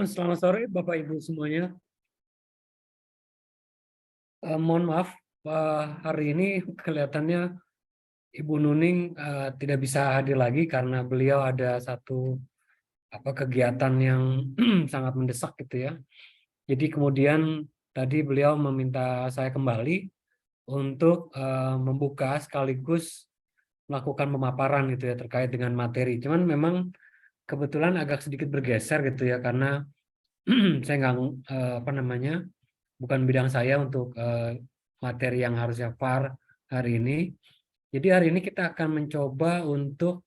Selamat sore Bapak Ibu semuanya. Mohon maaf, hari ini kelihatannya Ibu Nuning tidak bisa hadir lagi karena beliau ada satu kegiatan yang sangat mendesak gitu ya. Jadi kemudian tadi beliau meminta saya kembali untuk membuka sekaligus melakukan pemaparan gitu ya terkait dengan materi. Cuman memang kebetulan agak sedikit bergeser gitu ya karena saya nggak bukan bidang saya untuk materi yang harusnya VAR hari ini. Jadi hari ini kita akan mencoba untuk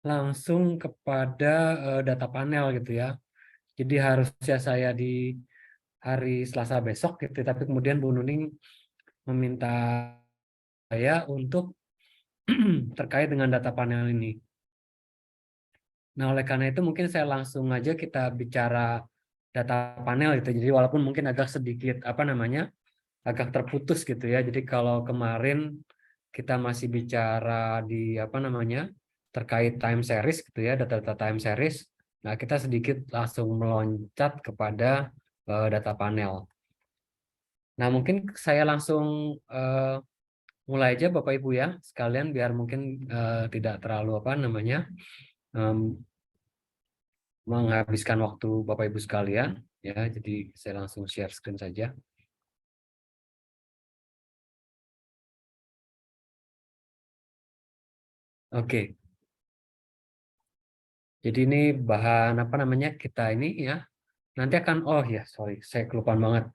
langsung kepada data panel gitu ya. Jadi harusnya saya di hari Selasa besok gitu, tapi kemudian Bu Nuning meminta saya untuk terkait dengan data panel ini. Nah, oleh karena itu mungkin saya langsung aja kita bicara data panel gitu. Jadi walaupun mungkin agak sedikit agak terputus gitu ya. Jadi kalau kemarin kita masih bicara di terkait time series gitu ya, data-data time series. Nah, kita sedikit langsung meloncat kepada data panel. Nah, mungkin saya langsung mulai aja Bapak Ibu ya, sekalian biar mungkin tidak terlalu menghabiskan waktu Bapak Ibu sekalian ya. Jadi saya langsung share screen saja. Oke. Jadi ini bahan kita ini ya. Nanti akan sorry, saya kelupaan banget.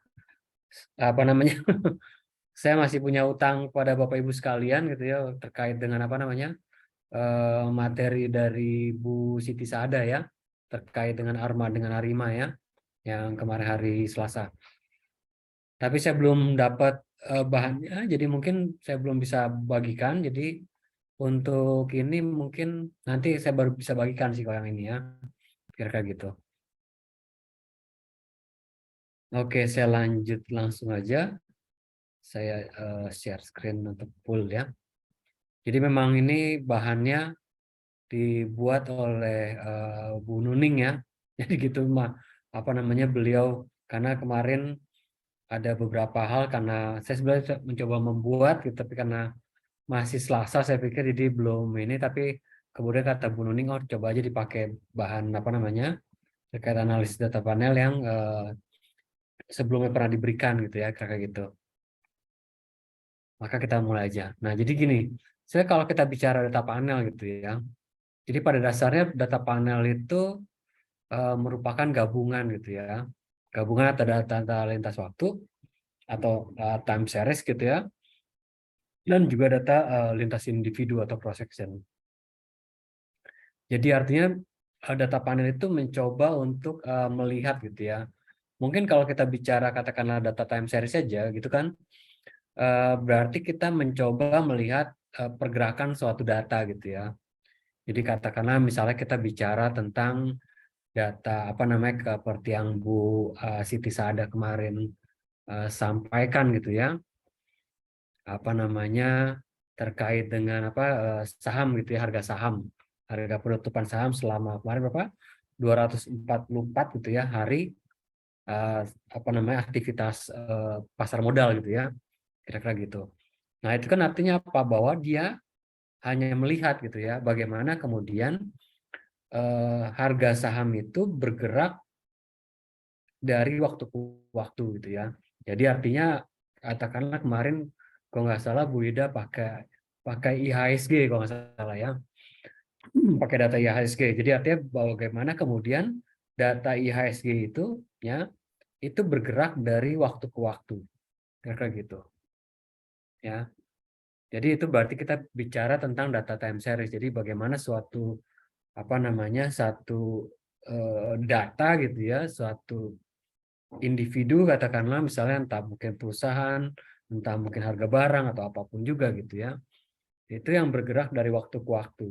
Saya masih punya utang pada Bapak Ibu sekalian gitu ya terkait dengan materi dari Bu Siti Saada ya terkait dengan Arma dengan Arima ya yang kemarin hari Selasa. Tapi saya belum dapat bahannya, jadi mungkin saya belum bisa bagikan. Jadi untuk ini mungkin nanti saya baru bisa bagikan sih kalau yang ini ya, kira-kira gitu. Oke, saya lanjut langsung aja. Saya share screen untuk full ya. Jadi memang ini bahannya dibuat oleh Bu Nuning ya. Jadi gitu beliau karena kemarin ada beberapa hal karena saya sebenarnya mencoba membuat gitu, tapi karena masih Selasa saya pikir jadi belum ini, tapi kemudian kata Bu Nuning coba aja dipakai bahan terkait analisis data panel yang sebelumnya pernah diberikan gitu ya kayak gitu. Maka kita mulai aja. Nah, jadi gini, saya kalau kita bicara data panel gitu ya. Jadi pada dasarnya data panel itu merupakan gabungan gitu ya. Gabungan atau data lintas waktu atau time series gitu ya. Dan juga data lintas individu atau cross section. Jadi artinya data panel itu mencoba untuk melihat gitu ya. Mungkin kalau kita bicara katakanlah data time series saja gitu kan, berarti kita mencoba melihat pergerakan suatu data gitu ya. Jadi katakanlah misalnya kita bicara tentang data seperti yang Bu Siti Saada kemarin sampaikan gitu ya, terkait dengan saham gitu ya, harga penutupan saham selama kemarin berapa 244 gitu ya hari aktivitas pasar modal gitu ya, kira-kira gitu. Nah, itu kan artinya apa? Bahwa dia hanya melihat gitu ya bagaimana kemudian harga saham itu bergerak dari waktu ke waktu gitu ya. Jadi artinya katakanlah kemarin kalau nggak salah Bu Ida pakai IHSG kalau nggak salah ya, pakai data IHSG. Jadi artinya bagaimana kemudian data IHSG itu ya itu bergerak dari waktu ke waktu, kira-kira gitu ya. Jadi itu berarti kita bicara tentang data time series. Jadi bagaimana satu data gitu ya, suatu individu katakanlah misalnya entah mungkin perusahaan, entah mungkin harga barang atau apapun juga gitu ya. Itu yang bergerak dari waktu ke waktu,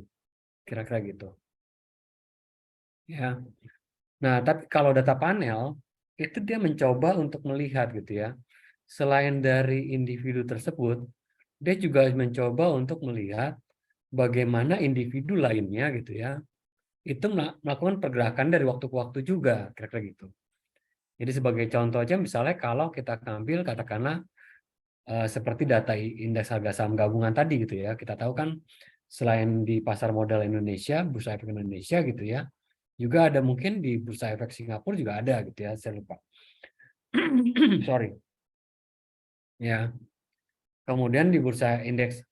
kira-kira gitu. Ya. Nah, tapi kalau data panel itu dia mencoba untuk melihat gitu ya. Selain dari individu tersebut, dia juga mencoba untuk melihat bagaimana individu lainnya gitu ya. Itu melakukan pergerakan dari waktu ke waktu juga, kira-kira gitu. Jadi sebagai contoh aja misalnya kalau kita ambil katakanlah seperti data indeks harga saham gabungan tadi gitu ya. Kita tahu kan selain di pasar modal Indonesia, Bursa Efek Indonesia gitu ya, juga ada mungkin di Bursa Efek Singapura juga ada gitu ya, saya lupa. Sorry. Ya. Kemudian di bursa indeks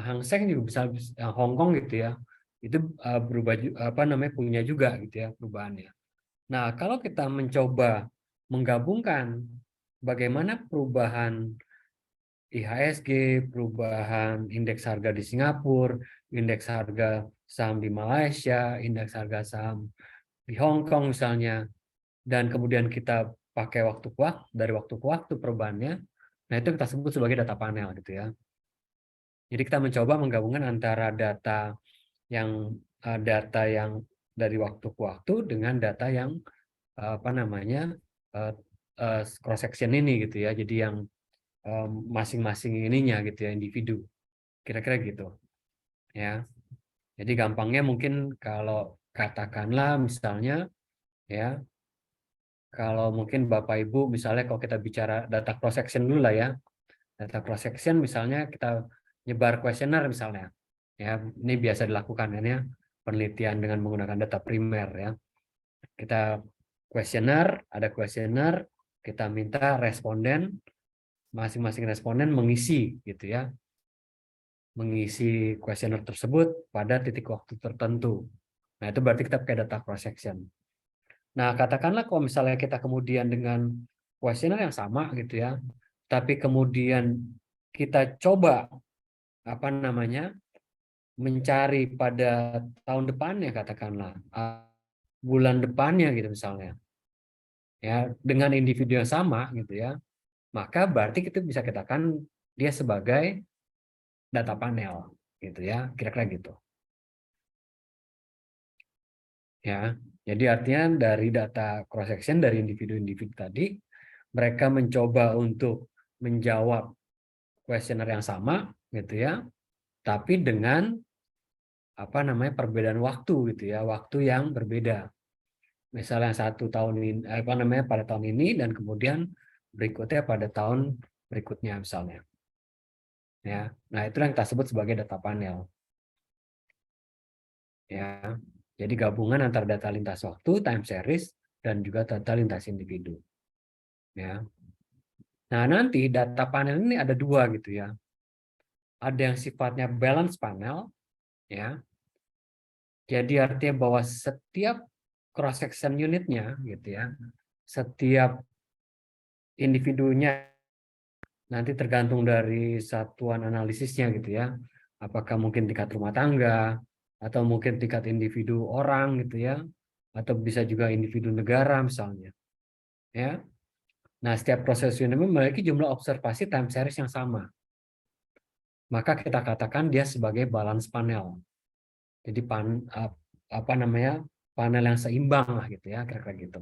Hang Seng juga bisa Hong Kong gitu ya. Itu berubah apa namanya punya juga gitu ya perubahannya. Nah, kalau kita mencoba menggabungkan bagaimana perubahan IHSG, perubahan indeks harga di Singapura, indeks harga saham di Malaysia, indeks harga saham di Hong Kong misalnya, dan kemudian kita pakai waktu ke waktu, dari waktu ke waktu perubahannya, nah itu kita sebut sebagai data panel gitu ya. Jadi kita mencoba menggabungkan antara data yang dari waktu ke waktu dengan data yang apa namanya cross section ini gitu ya. Jadi yang masing-masing ininya gitu ya, individu. Kira-kira gitu ya. Jadi gampangnya mungkin kalau katakanlah misalnya ya, kalau mungkin Bapak Ibu misalnya kalau kita bicara data cross section dulu lah ya. Data cross section misalnya kita nyebar kuesioner misalnya. Ya, ini biasa dilakukan ya, penelitian dengan menggunakan data primer ya. Kita kuesioner, ada kuesioner, kita minta responden, masing-masing responden mengisi gitu ya. Mengisi kuesioner tersebut pada titik waktu tertentu. Nah, itu berarti kita pakai data cross section. Nah, katakanlah kalau misalnya kita kemudian dengan kuesioner yang sama gitu ya, tapi kemudian kita coba apa namanya mencari pada tahun depannya katakanlah bulan depannya gitu misalnya ya dengan individu yang sama gitu ya, maka berarti kita bisa katakan dia sebagai data panel gitu ya, kira-kira gitu ya. Jadi artinya dari data cross section dari individu-individu tadi, mereka mencoba untuk menjawab kuesioner yang sama gitu ya, tapi dengan apa namanya perbedaan waktu gitu ya, waktu yang berbeda. Misalnya satu tahun ini apa namanya pada tahun ini dan kemudian berikutnya pada tahun berikutnya misalnya ya. Nah, itu yang kita sebut sebagai data panel ya. Jadi gabungan antara data lintas waktu time series dan juga data lintas individu ya. Nah, nanti data panel ini ada dua gitu ya. Ada yang sifatnya balance panel ya. Jadi artinya bahwa setiap cross section unitnya gitu ya, setiap individunya nanti tergantung dari satuan analisisnya gitu ya. Apakah mungkin tingkat rumah tangga atau mungkin tingkat individu orang gitu ya, atau bisa juga individu negara misalnya. Ya. Nah, setiap proses unit memiliki jumlah observasi time series yang sama. Maka kita katakan dia sebagai balance panel. Jadi apa namanya panel yang seimbang lah gitu ya, kira-kira gitu.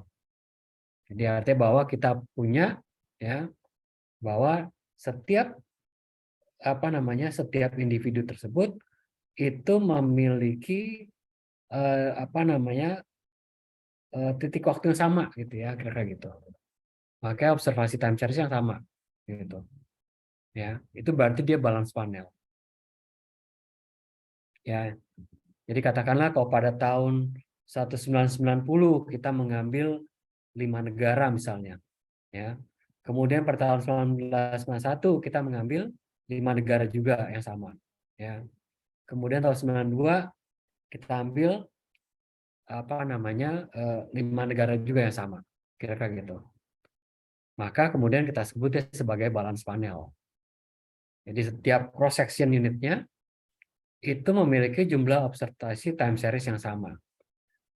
Jadi artinya bahwa kita punya ya bahwa setiap apa namanya setiap individu tersebut itu memiliki apa namanya titik waktu yang sama gitu ya, kira-kira gitu. Makanya observasi time series yang sama gitu. Ya, itu berarti dia balance panel. Ya. Jadi katakanlah kalau pada tahun 1990 kita mengambil 5 negara misalnya, ya. Kemudian pada tahun 1991 kita mengambil 5 negara juga yang sama, ya. Kemudian tahun 92 kita ambil apa namanya 5 negara juga yang sama, kira-kira gitu. Maka kemudian kita sebutnya sebagai balance panel. Jadi setiap cross section unitnya itu memiliki jumlah observasi time series yang sama.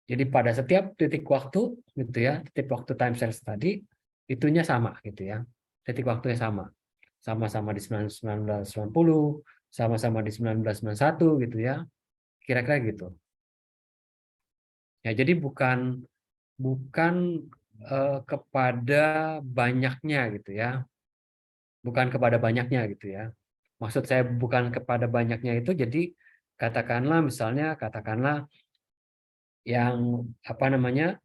Jadi pada setiap titik waktu gitu ya, titik waktu time series tadi itunya sama gitu ya. Titik waktunya sama. Sama-sama di 1990, sama-sama di 1991 gitu ya. Kira-kira gitu. Ya, jadi bukan bukan kepada banyaknya gitu ya. Bukan kepada banyaknya gitu ya. Maksud saya bukan kepada banyaknya itu jadi katakanlah misalnya katakanlah yang apa namanya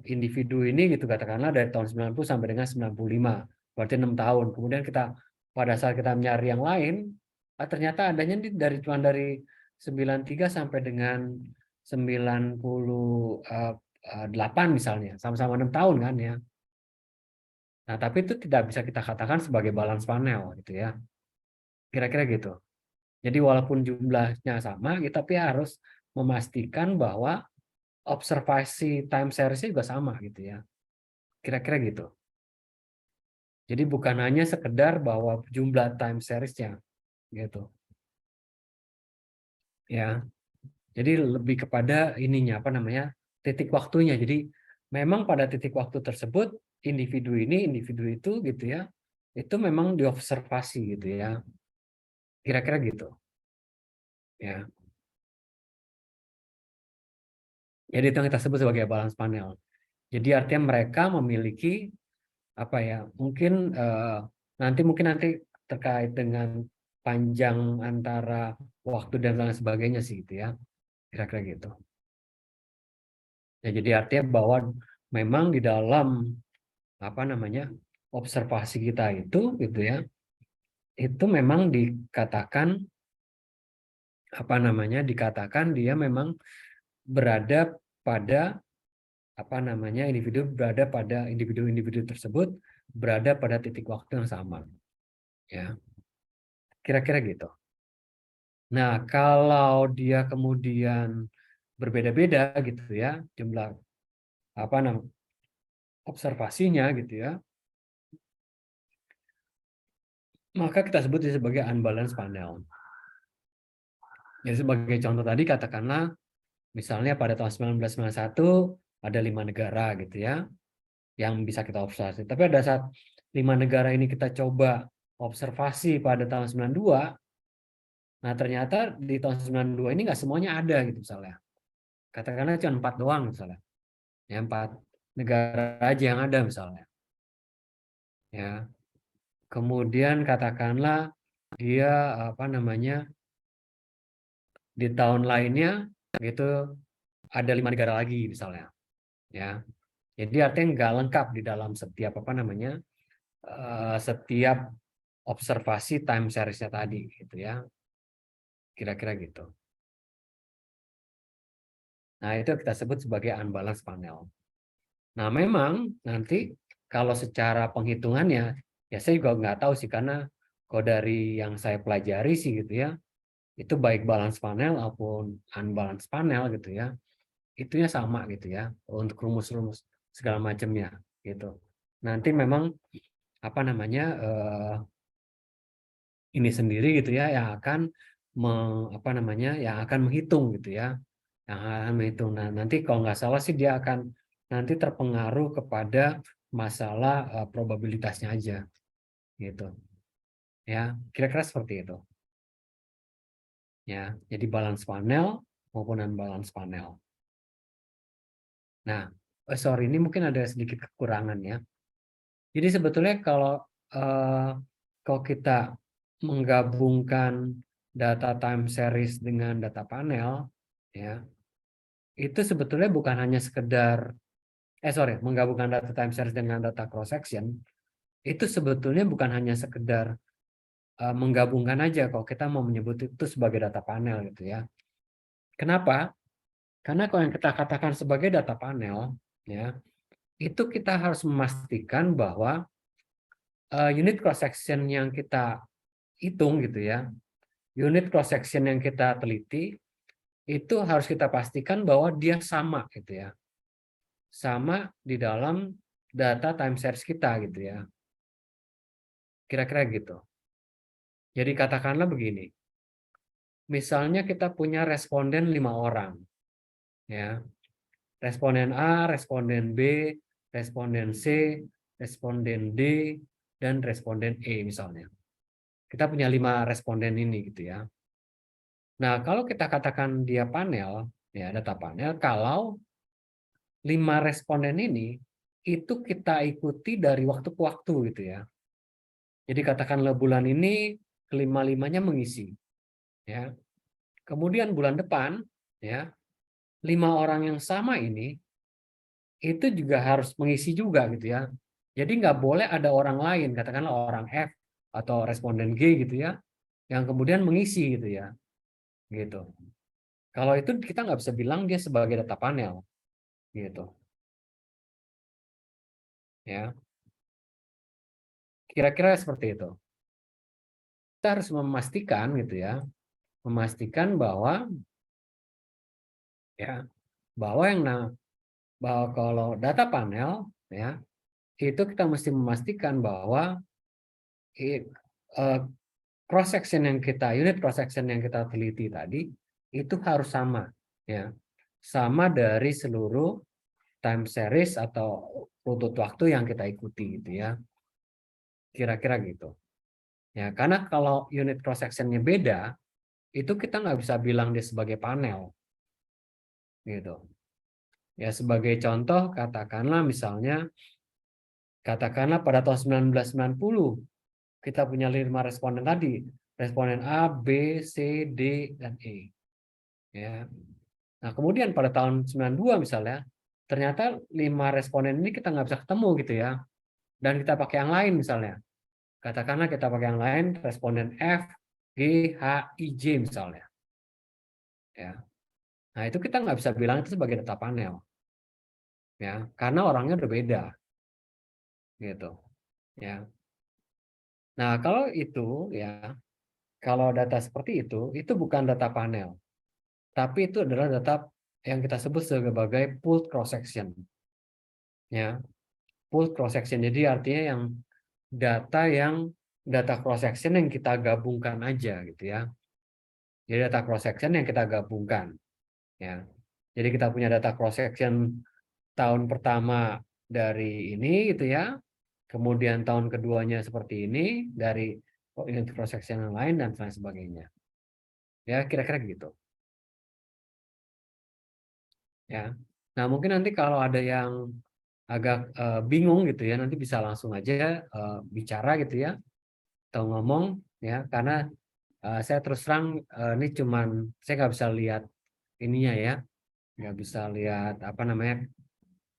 individu ini gitu katakanlah dari tahun 90 sampai dengan 95, berarti 6 tahun. Kemudian kita pada saat kita mencari yang lain, ternyata adanya cuma dari 93 sampai dengan 98 misalnya, sama-sama 6 tahun kan ya. Nah, tapi itu tidak bisa kita katakan sebagai balance panel gitu ya. Kira-kira gitu. Jadi walaupun jumlahnya sama, tapi harus memastikan bahwa observasi time series-nya juga sama gitu ya. Kira-kira gitu. Jadi bukan hanya sekedar bahwa jumlah time series-nya gitu. Ya. Jadi lebih kepada ininya apa namanya? Titik waktunya. Jadi memang pada titik waktu tersebut individu itu gitu ya. Itu memang diobservasi gitu ya. Kira-kira gitu. Ya. Jadi itu yang kita sebut sebagai balance panel. Jadi artinya mereka memiliki apa ya? Mungkin nanti terkait dengan panjang antara waktu dan lain sebagainya sih gitu ya. Kira-kira gitu. Ya, jadi artinya bahwa memang di dalam apa namanya? Observasi kita itu gitu ya. Itu memang dikatakan apa namanya? Dikatakan dia memang berada pada apa namanya individu-individu tersebut berada pada titik waktu yang sama ya kira-kira gitu. Nah kalau dia kemudian berbeda-beda gitu ya jumlah apa namanya observasinya gitu ya maka kita sebut sebagai unbalanced panel. Jadi sebagai contoh tadi katakanlah misalnya pada tahun 1991 ada 5 negara gitu ya yang bisa kita observasi. Tapi ada saat 5 negara ini kita coba observasi pada tahun 92, nah ternyata di tahun 92 ini nggak semuanya ada gitu misalnya. Katakanlah cuma 4 doang misalnya. Ya, 4 negara aja yang ada misalnya. Ya. Kemudian katakanlah dia apa namanya di tahun lainnya gitu ada 5 negara lagi misalnya. Ya. Jadi artinya nggak lengkap di dalam setiap apa namanya setiap observasi time series-nya tadi gitu ya. Kira-kira gitu. Nah, itu kita sebut sebagai unbalanced panel. Nah, memang nanti kalau secara penghitungannya, ya saya juga nggak tahu sih, karena kalau dari yang saya pelajari sih gitu ya, itu baik balance panel maupun unbalanced panel gitu ya, itunya sama gitu ya, untuk rumus-rumus segala macamnya gitu. Nanti memang apa namanya ini sendiri gitu ya yang akan apa namanya yang akan menghitung gitu ya yang akan menghitung. Nah nanti kalau nggak salah sih dia akan nanti terpengaruh kepada masalah probabilitasnya aja gitu ya kira-kira seperti itu ya jadi balance panel maupun unbalance panel. Nah sorry ini mungkin ada sedikit kekurangan ya. Jadi sebetulnya kalau kita menggabungkan data time series dengan data panel, ya itu sebetulnya bukan hanya sekedar menggabungkan data time series dengan data cross section, itu sebetulnya bukan hanya sekedar menggabungkan aja kalau kita mau menyebut itu sebagai data panel gitu ya. Kenapa? Karena kalau yang kita katakan sebagai data panel, ya itu kita harus memastikan bahwa unit cross section yang kita hitung gitu ya, unit cross section yang kita teliti itu harus kita pastikan bahwa dia sama gitu ya, sama di dalam data time series kita gitu ya, kira-kira gitu. Jadi katakanlah begini, misalnya kita punya responden 5 orang, ya, responden A, responden B, responden C, responden D, dan responden E misalnya. Kita punya 5 responden ini gitu ya. Nah, kalau kita katakan dia panel, ya data panel, kalau 5 responden ini itu kita ikuti dari waktu ke waktu gitu ya. Jadi katakanlah bulan ini kelima-limanya mengisi, ya. Kemudian bulan depan, ya 5 orang yang sama ini itu juga harus mengisi juga gitu ya. Jadi nggak boleh ada orang lain, katakanlah orang F atau responden G gitu ya, yang kemudian mengisi gitu ya, gitu. Kalau itu kita nggak bisa bilang dia sebagai data panel, gitu. Ya, kira-kira seperti itu. Kita harus memastikan gitu ya, memastikan bahwa ya bahwa bahwa kalau data panel ya itu kita mesti memastikan bahwa cross section yang kita unit cross section yang kita teliti tadi itu harus sama ya, sama dari seluruh time series atau runtut waktu yang kita ikuti gitu ya, kira-kira gitu ya. Karena kalau unit cross sectionnya beda itu kita nggak bisa bilang dia sebagai panel gitu ya. Sebagai contoh katakanlah pada tahun 1990 kita punya 5 responden tadi, responden A, B, C, D, dan E ya. Nah, kemudian pada tahun 92 misalnya, ternyata 5 responden ini kita nggak bisa ketemu gitu ya. Dan kita pakai yang lain misalnya. Katakanlah kita pakai yang lain, responden F, G, H, I, J misalnya. Ya. Nah, itu kita nggak bisa bilang itu sebagai data panel. Ya, karena orangnya udah beda. Gitu. Ya. Nah, kalau itu ya, kalau data seperti itu bukan data panel. Tapi itu adalah data yang kita sebut sebagai pooled cross section. Ya, pooled cross section. Jadi artinya yang data cross section yang kita gabungkan aja gitu ya. Jadi data cross section yang kita gabungkan ya. Jadi kita punya data cross section tahun pertama dari ini gitu ya. Kemudian tahun keduanya seperti ini dari unit cross section yang lain dan lain sebagainya. Ya, kira-kira gitu. Ya. Nah, mungkin nanti kalau ada yang agak bingung gitu ya, nanti bisa langsung aja bicara gitu ya atau ngomong ya, karena saya terus terang ini saya nggak bisa lihat ininya ya, nggak bisa lihat apa namanya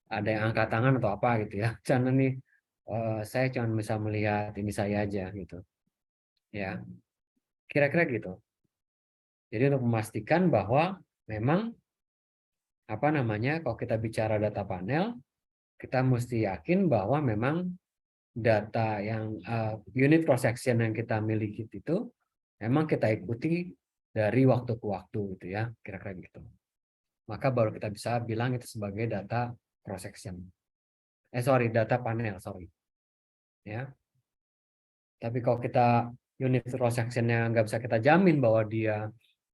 ada yang angkat tangan atau apa gitu ya. Karena nih saya cuma bisa melihat ini saya aja gitu ya, kira-kira gitu. Jadi untuk memastikan bahwa memang apa namanya kalau kita bicara data panel kita mesti yakin bahwa memang data yang unit cross section yang kita miliki itu memang kita ikuti dari waktu ke waktu gitu ya, kira-kira gitu. Maka baru kita bisa bilang itu sebagai data cross section. Data panel, sorry. Ya. Tapi kalau kita unit cross section-nya nggak bisa kita jamin bahwa dia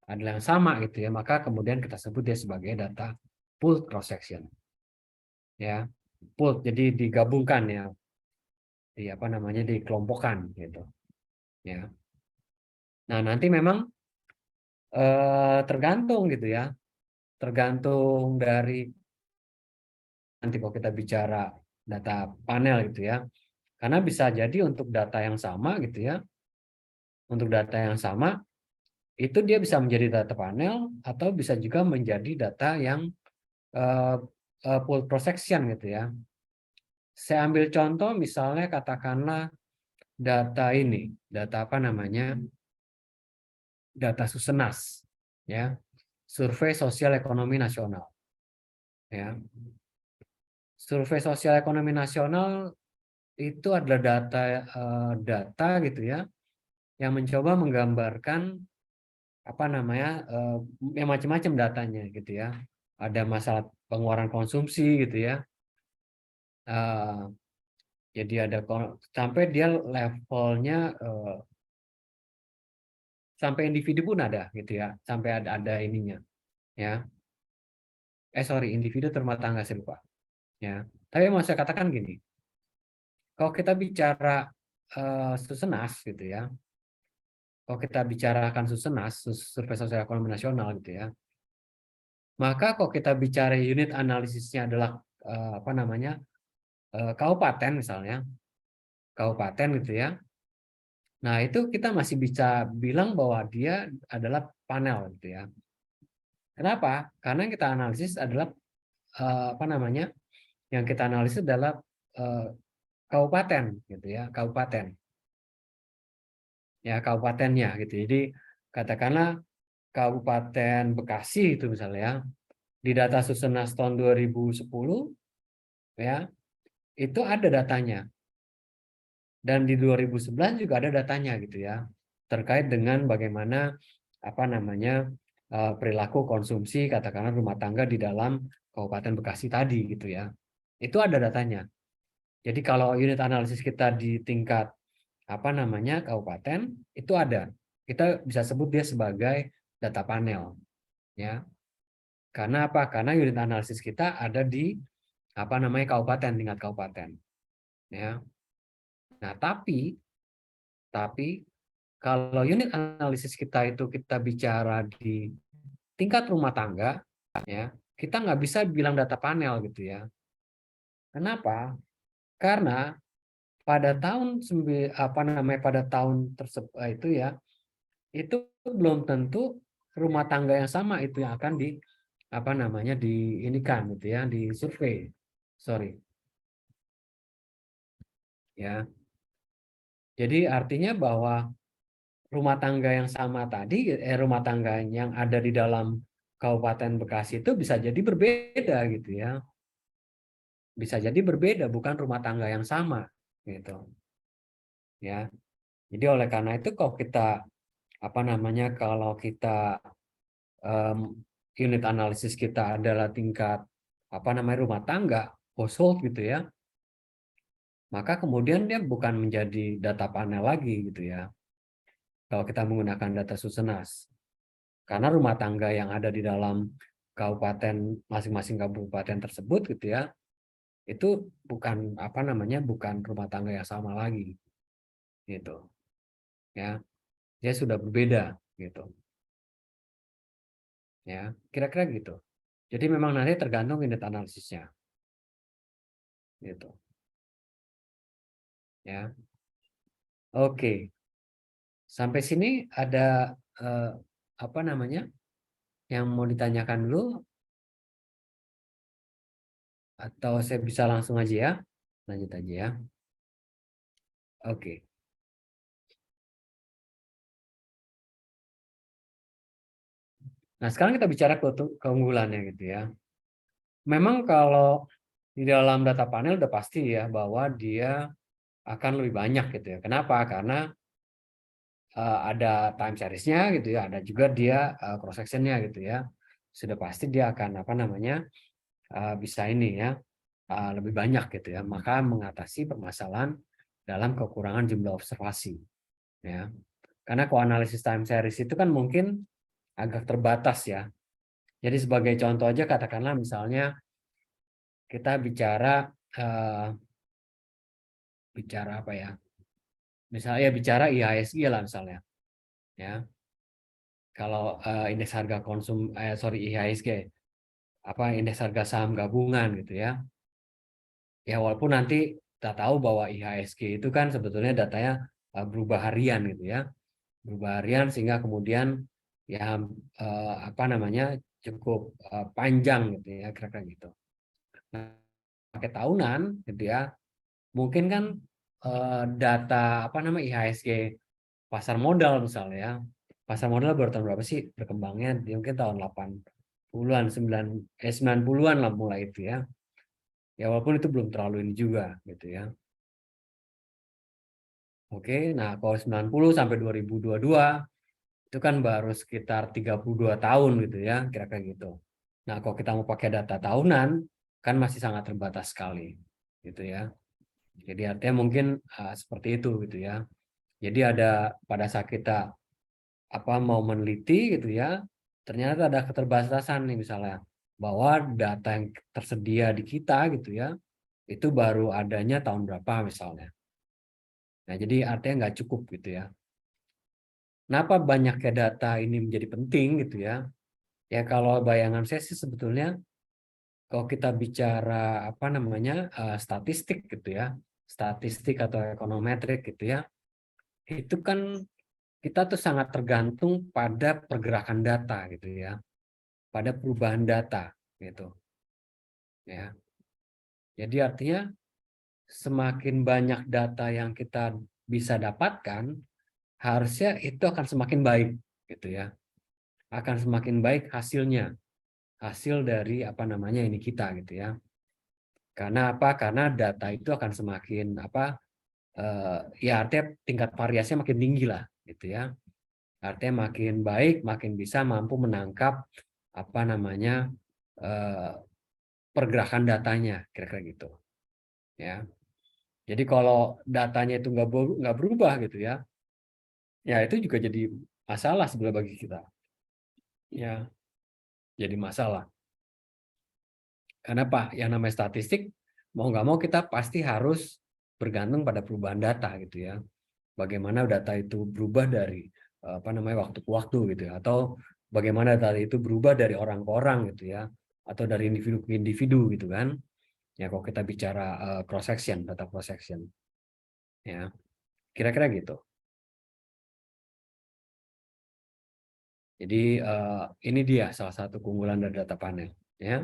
adalah yang sama gitu ya, maka kemudian kita sebut dia sebagai data pooled cross section. Ya, pooled jadi digabungkan ya, apa namanya dikelompokkan gitu. Ya. Nah, nanti memang tergantung gitu ya, tergantung dari nanti kalau kita bicara data panel gitu ya, karena bisa jadi untuk data yang sama gitu ya, untuk data yang sama itu dia bisa menjadi data panel atau bisa juga menjadi data yang full cross section gitu ya. Saya ambil contoh misalnya katakanlah data ini, data apa namanya, data Susenas ya, survei sosial ekonomi nasional ya. Survei sosial ekonomi nasional itu adalah data gitu ya yang mencoba menggambarkan apa namanya yang macam-macam datanya gitu ya. Ada masalah pengeluaran konsumsi gitu ya. Jadi ada sampai dia levelnya sampai individu pun ada gitu ya. Sampai ada ininya ya. Individu rumah tangga saya lupa. Ya. Tapi mau saya katakan gini, kalau kita bicara Susenas gitu ya. Kalau kita bicarakan Susenas, Survei Sosial Ekonomi Nasional gitu ya. Maka kalau kita bicara unit analisisnya adalah apa namanya? Kabupaten misalnya, kabupaten gitu ya. Nah, itu kita masih bisa bilang bahwa dia adalah panel gitu ya. Kenapa? Karena yang kita analisis adalah apa namanya? yang kita analisis adalah kabupaten gitu ya, kabupaten. Ya, kabupatennya gitu. Jadi katakanlah Kabupaten Bekasi itu misalnya ya, di data Susenas tahun 2010 ya, itu ada datanya. Dan di 2011 juga ada datanya gitu ya. Terkait dengan bagaimana apa namanya perilaku konsumsi katakanlah rumah tangga di dalam Kabupaten Bekasi tadi gitu ya. Itu ada datanya. Jadi kalau unit analisis kita di tingkat apa namanya kabupaten itu ada. Kita bisa sebut dia sebagai data panel ya. Karena apa? Karena unit analisis kita ada di apa namanya kabupaten, tingkat kabupaten ya. Nah, tapi kalau unit analisis kita itu kita bicara di tingkat rumah tangga ya, kita nggak bisa bilang data panel gitu ya. Kenapa? Karena pada tahun apa namanya pada tahun tersebut itu ya, itu belum tentu rumah tangga yang sama itu yang akan di apa namanya diinikan gitu ya, di survei. Sorry. Ya. Jadi artinya bahwa rumah tangga yang sama tadi rumah tangga yang ada di dalam Kabupaten Bekasi itu bisa jadi berbeda gitu ya. Bisa jadi berbeda bukan rumah tangga yang sama gitu. Ya. Jadi oleh karena itu kalau kita apa namanya kalau kita unit analisis kita adalah tingkat apa namanya rumah tangga household gitu ya, maka kemudian dia bukan menjadi data panel lagi gitu ya. Kalau kita menggunakan data Susenas, karena rumah tangga yang ada di dalam kabupaten masing-masing kabupaten tersebut gitu ya, itu bukan apa namanya bukan rumah tangga yang sama lagi gitu ya, dia sudah berbeda gitu ya, kira-kira gitu. Jadi memang nanti tergantung unit analisisnya gitu ya. Oke, sampai sini ada eh, apa namanya yang mau ditanyakan dulu atau saya bisa langsung aja ya, lanjut aja ya. Oke. Nah, sekarang kita bicara keunggulannya gitu ya. Memang kalau di dalam data panel udah pasti ya bahwa dia akan lebih banyak gitu ya. Kenapa? Karena ada time series-nya gitu ya, ada juga dia cross section-nya gitu ya. Sudah pasti dia akan apa namanya bisa ini ya lebih banyak gitu ya. Maka mengatasi permasalahan dalam kekurangan jumlah observasi ya. Karena kalau analisis time series itu kan mungkin agak terbatas ya. Jadi sebagai contoh aja katakanlah misalnya kita eh, bicara apa ya? Misalnya bicara IHSG lah misalnya, ya. Kalau indeks harga sorry IHSG, apa indeks harga saham gabungan gitu ya. Ya walaupun nanti kita tahu bahwa IHSG itu kan sebetulnya datanya berubah harian gitu ya, berubah harian sehingga kemudian ya apa namanya cukup panjang gitu ya kira-kira gitu. Nah, pakai tahunan gitu ya, mungkin kan data apa namanya IHSG pasar modal misalnya ya. Pasar modal baru tahun berapa sih berkembangnya? Dia mungkin tahun 80-an, 90-an lah mulai itu ya. Ya walaupun itu belum terlalu ini juga gitu ya. Oke, nah kalau 90 sampai 2022 itu kan baru sekitar 32 tahun gitu ya, kira-kira gitu. Nah, kalau kita mau pakai data tahunan kan masih sangat terbatas sekali gitu ya. Jadi artinya mungkin seperti itu gitu ya. Jadi ada pada saat kita apa mau meneliti gitu ya, ternyata ada keterbatasan nih misalnya bahwa data yang tersedia di kita gitu ya, itu baru adanya tahun berapa misalnya. Nah, jadi artinya nggak cukup gitu ya. Kenapa banyaknya data ini menjadi penting gitu ya? Ya kalau bayangan saya sih sebetulnya kalau kita bicara apa namanya statistik gitu ya, statistik atau ekonometrik gitu ya, itu kan kita tuh sangat tergantung pada pergerakan data gitu ya, pada perubahan data gitu ya. Jadi artinya semakin banyak data yang kita bisa dapatkan, harusnya itu akan semakin baik, gitu ya. Akan semakin baik hasilnya, hasil dari apa namanya ini kita, gitu ya. Karena apa? Karena data itu akan semakin apa? Ya artinya tingkat variasinya makin tinggi lah, gitu ya. Artinya makin baik, makin bisa mampu menangkap apa namanya pergerakan datanya, kira-kira gitu, ya. Jadi kalau datanya itu nggak berubah gitu ya, ya itu juga jadi masalah sebenarnya bagi kita, ya. Jadi masalah. Karena Pak, yang namanya statistik mau nggak mau kita pasti harus bergantung pada perubahan data gitu ya. Bagaimana data itu berubah dari apa namanya waktu ke waktu gitu ya, atau bagaimana data itu berubah dari orang ke orang gitu ya, atau dari individu ke individu gitu kan. Ya kalau kita bicara cross section, data cross section, ya kira-kira gitu. Jadi ini dia salah satu keunggulan dari data panel, ya.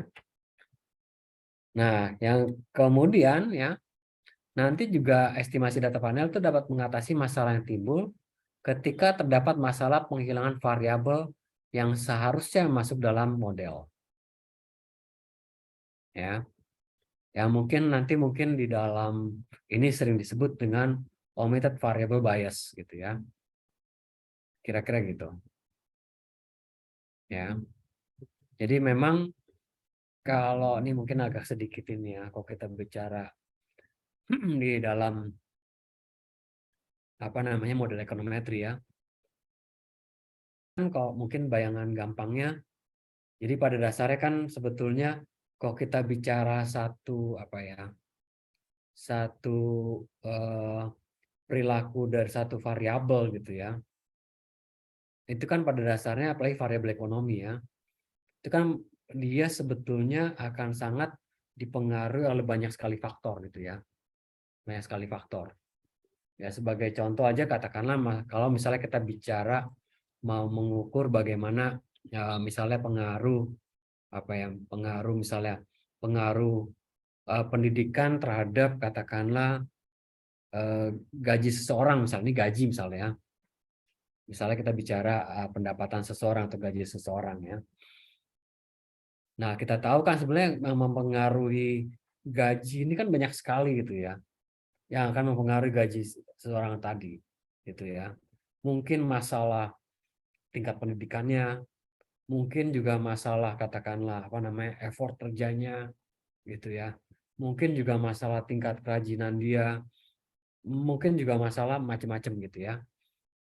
Nah, yang kemudian ya nanti juga estimasi data panel itu dapat mengatasi masalah yang timbul ketika terdapat masalah penghilangan variabel yang seharusnya masuk dalam model, ya. Yang mungkin nanti mungkin di dalam ini sering disebut dengan omitted variable bias gitu ya. Kira-kira gitu, ya. Jadi memang kalau ini mungkin agak sedikit ini ya, kalau kita bicara di dalam apa namanya model ekonometri ya. Kan kalau mungkin bayangan gampangnya, jadi pada dasarnya kan sebetulnya kalau kita bicara satu apa ya, satu perilaku dari satu variabel gitu ya, itu kan pada dasarnya apalagi variabel ekonomi ya, itu kan dia sebetulnya akan sangat dipengaruhi oleh banyak sekali faktor gitu ya, banyak sekali faktor. Ya sebagai contoh aja katakanlah kalau misalnya kita bicara mau mengukur bagaimana ya, misalnya pengaruh apa yang pengaruh misalnya pengaruh pendidikan terhadap katakanlah gaji seseorang misalnya ini gaji misalnya ya. Misalnya kita bicara pendapatan seseorang atau gaji seseorang ya. Nah, kita tahu kan sebenarnya yang mempengaruhi gaji ini kan banyak sekali gitu ya. Yang akan mempengaruhi gaji seseorang tadi gitu ya. Mungkin masalah tingkat pendidikannya, mungkin juga masalah katakanlah apa namanya effort kerjanya gitu ya. Mungkin juga masalah tingkat kerajinan dia, mungkin juga masalah macam-macam gitu ya.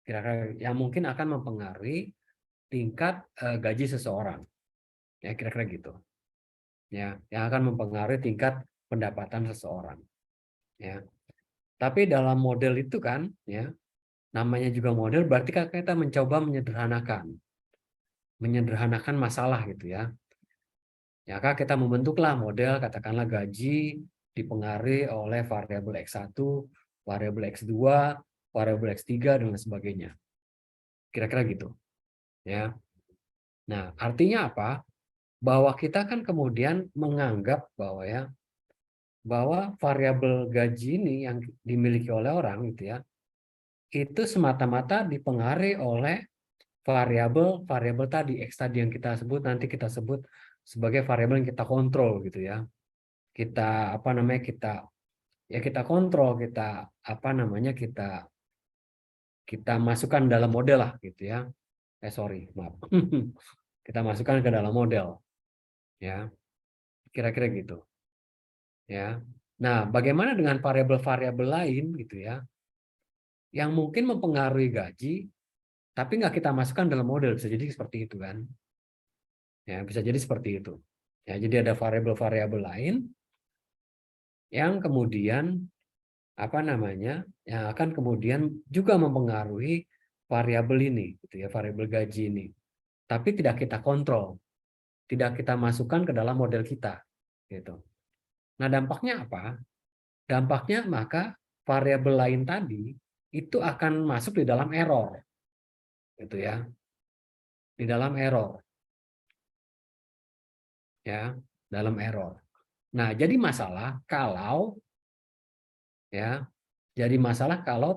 Kira-kira yang mungkin akan mempengaruhi tingkat gaji seseorang. Ya, kira-kira gitu. Ya, yang akan mempengaruhi tingkat pendapatan seseorang. Ya. Tapi dalam model itu kan, ya, namanya juga model berarti kan kita mencoba menyederhanakan masalah gitu ya. Ya, kan kita membentuklah model katakanlah gaji dipengaruhi oleh variabel X1, variabel X2, variabel X3 dan lain sebagainya. Kira-kira gitu, ya. Nah, artinya apa? Bahwa kita kan kemudian menganggap bahwa ya bahwa variabel gaji ini yang dimiliki oleh orang gitu ya, itu semata-mata dipengaruhi oleh variabel tadi X tadi yang kita sebut nanti kita sebut sebagai variabel yang kita kontrol gitu ya. Kita apa namanya kita kontrol, kita apa namanya kita masukkan dalam model lah gitu ya. Sorry, maaf. Kita masukkan ke dalam model ya. Kira-kira gitu ya. Nah, bagaimana dengan variabel-variabel lain gitu ya yang mungkin mempengaruhi gaji tapi nggak kita masukkan dalam model, bisa jadi seperti itu kan. Ya, bisa jadi seperti itu. Ya, jadi ada variabel-variabel lain yang kemudian apa namanya? Yang akan kemudian juga mempengaruhi variabel ini gitu ya, variabel gaji ini. Tapi tidak kita kontrol, tidak kita masukkan ke dalam model kita gitu. Nah, dampaknya apa? Dampaknya maka variabel lain tadi itu akan masuk di dalam error. Gitu ya. Di dalam error ya, dalam error. Nah, jadi masalah kalau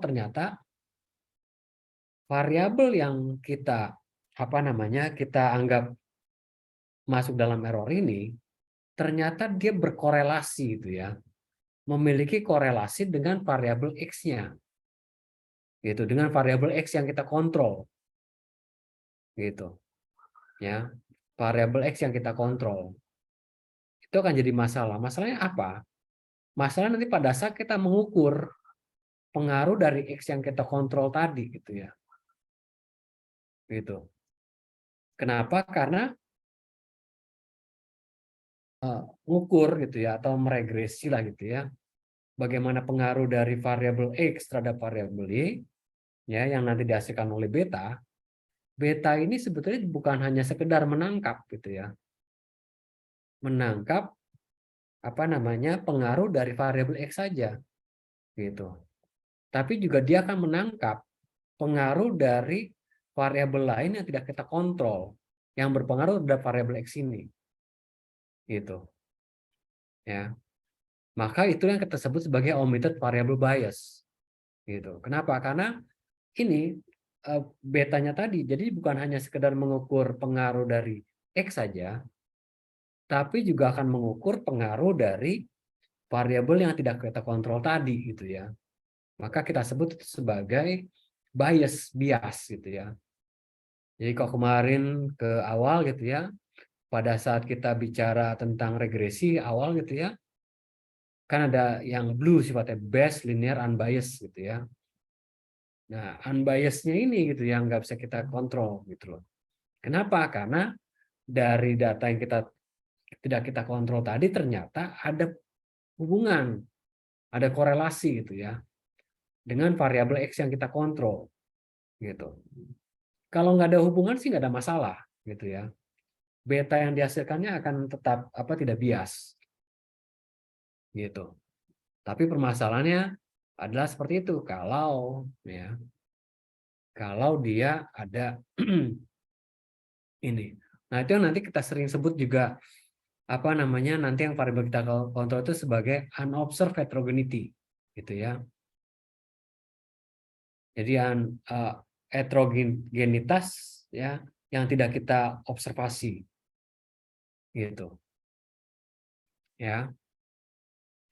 ternyata variabel yang kita kita anggap masuk dalam error ini ternyata dia berkorelasi gitu ya, memiliki korelasi dengan variabel X-nya gitu, dengan variabel X yang kita kontrol gitu ya. Variabel X yang kita kontrol itu akan jadi masalah. Masalahnya apa? Masalah nanti pada saat kita mengukur pengaruh dari X yang kita kontrol tadi gitu ya. Gitu. Kenapa? Karena ngukur gitu ya, atau meregresi lah gitu ya. Bagaimana pengaruh dari variabel X terhadap variabel Y ya yang nanti dihasilkan oleh beta. Beta ini sebetulnya bukan hanya sekedar menangkap gitu ya. Menangkap pengaruh dari variabel X saja gitu. Tapi juga dia akan menangkap pengaruh dari variabel lain yang tidak kita kontrol yang berpengaruh terhadap variabel X ini. Gitu. Ya. Maka itu yang kita sebut sebagai omitted variable bias. Gitu. Kenapa? Karena ini betanya tadi jadi bukan hanya sekedar mengukur pengaruh dari X saja, tapi juga akan mengukur pengaruh dari variabel yang tidak kita kontrol tadi gitu ya. Maka kita sebut itu sebagai bias gitu ya. Jadi kalau kemarin ke awal gitu ya, pada saat kita bicara tentang regresi awal gitu ya, kan ada yang blue sifatnya best linear unbiased gitu ya. Nah, unbiased-nya ini gitu yang nggak bisa kita kontrol gitu loh. Kenapa? Karena dari data yang kita tidak kita kontrol tadi ternyata ada hubungan, ada korelasi gitu ya dengan variabel X yang kita kontrol gitu. Kalau nggak ada hubungan sih nggak ada masalah gitu ya. Beta yang dihasilkannya akan tetap tidak bias gitu. Tapi permasalahannya adalah seperti itu kalau dia ada ini. Nah, itu yang nanti kita sering sebut juga nanti yang variabel kita kontrol itu sebagai unobserved heterogeneity gitu ya. Jadi heterogenitas ya yang tidak kita observasi gitu. Ya.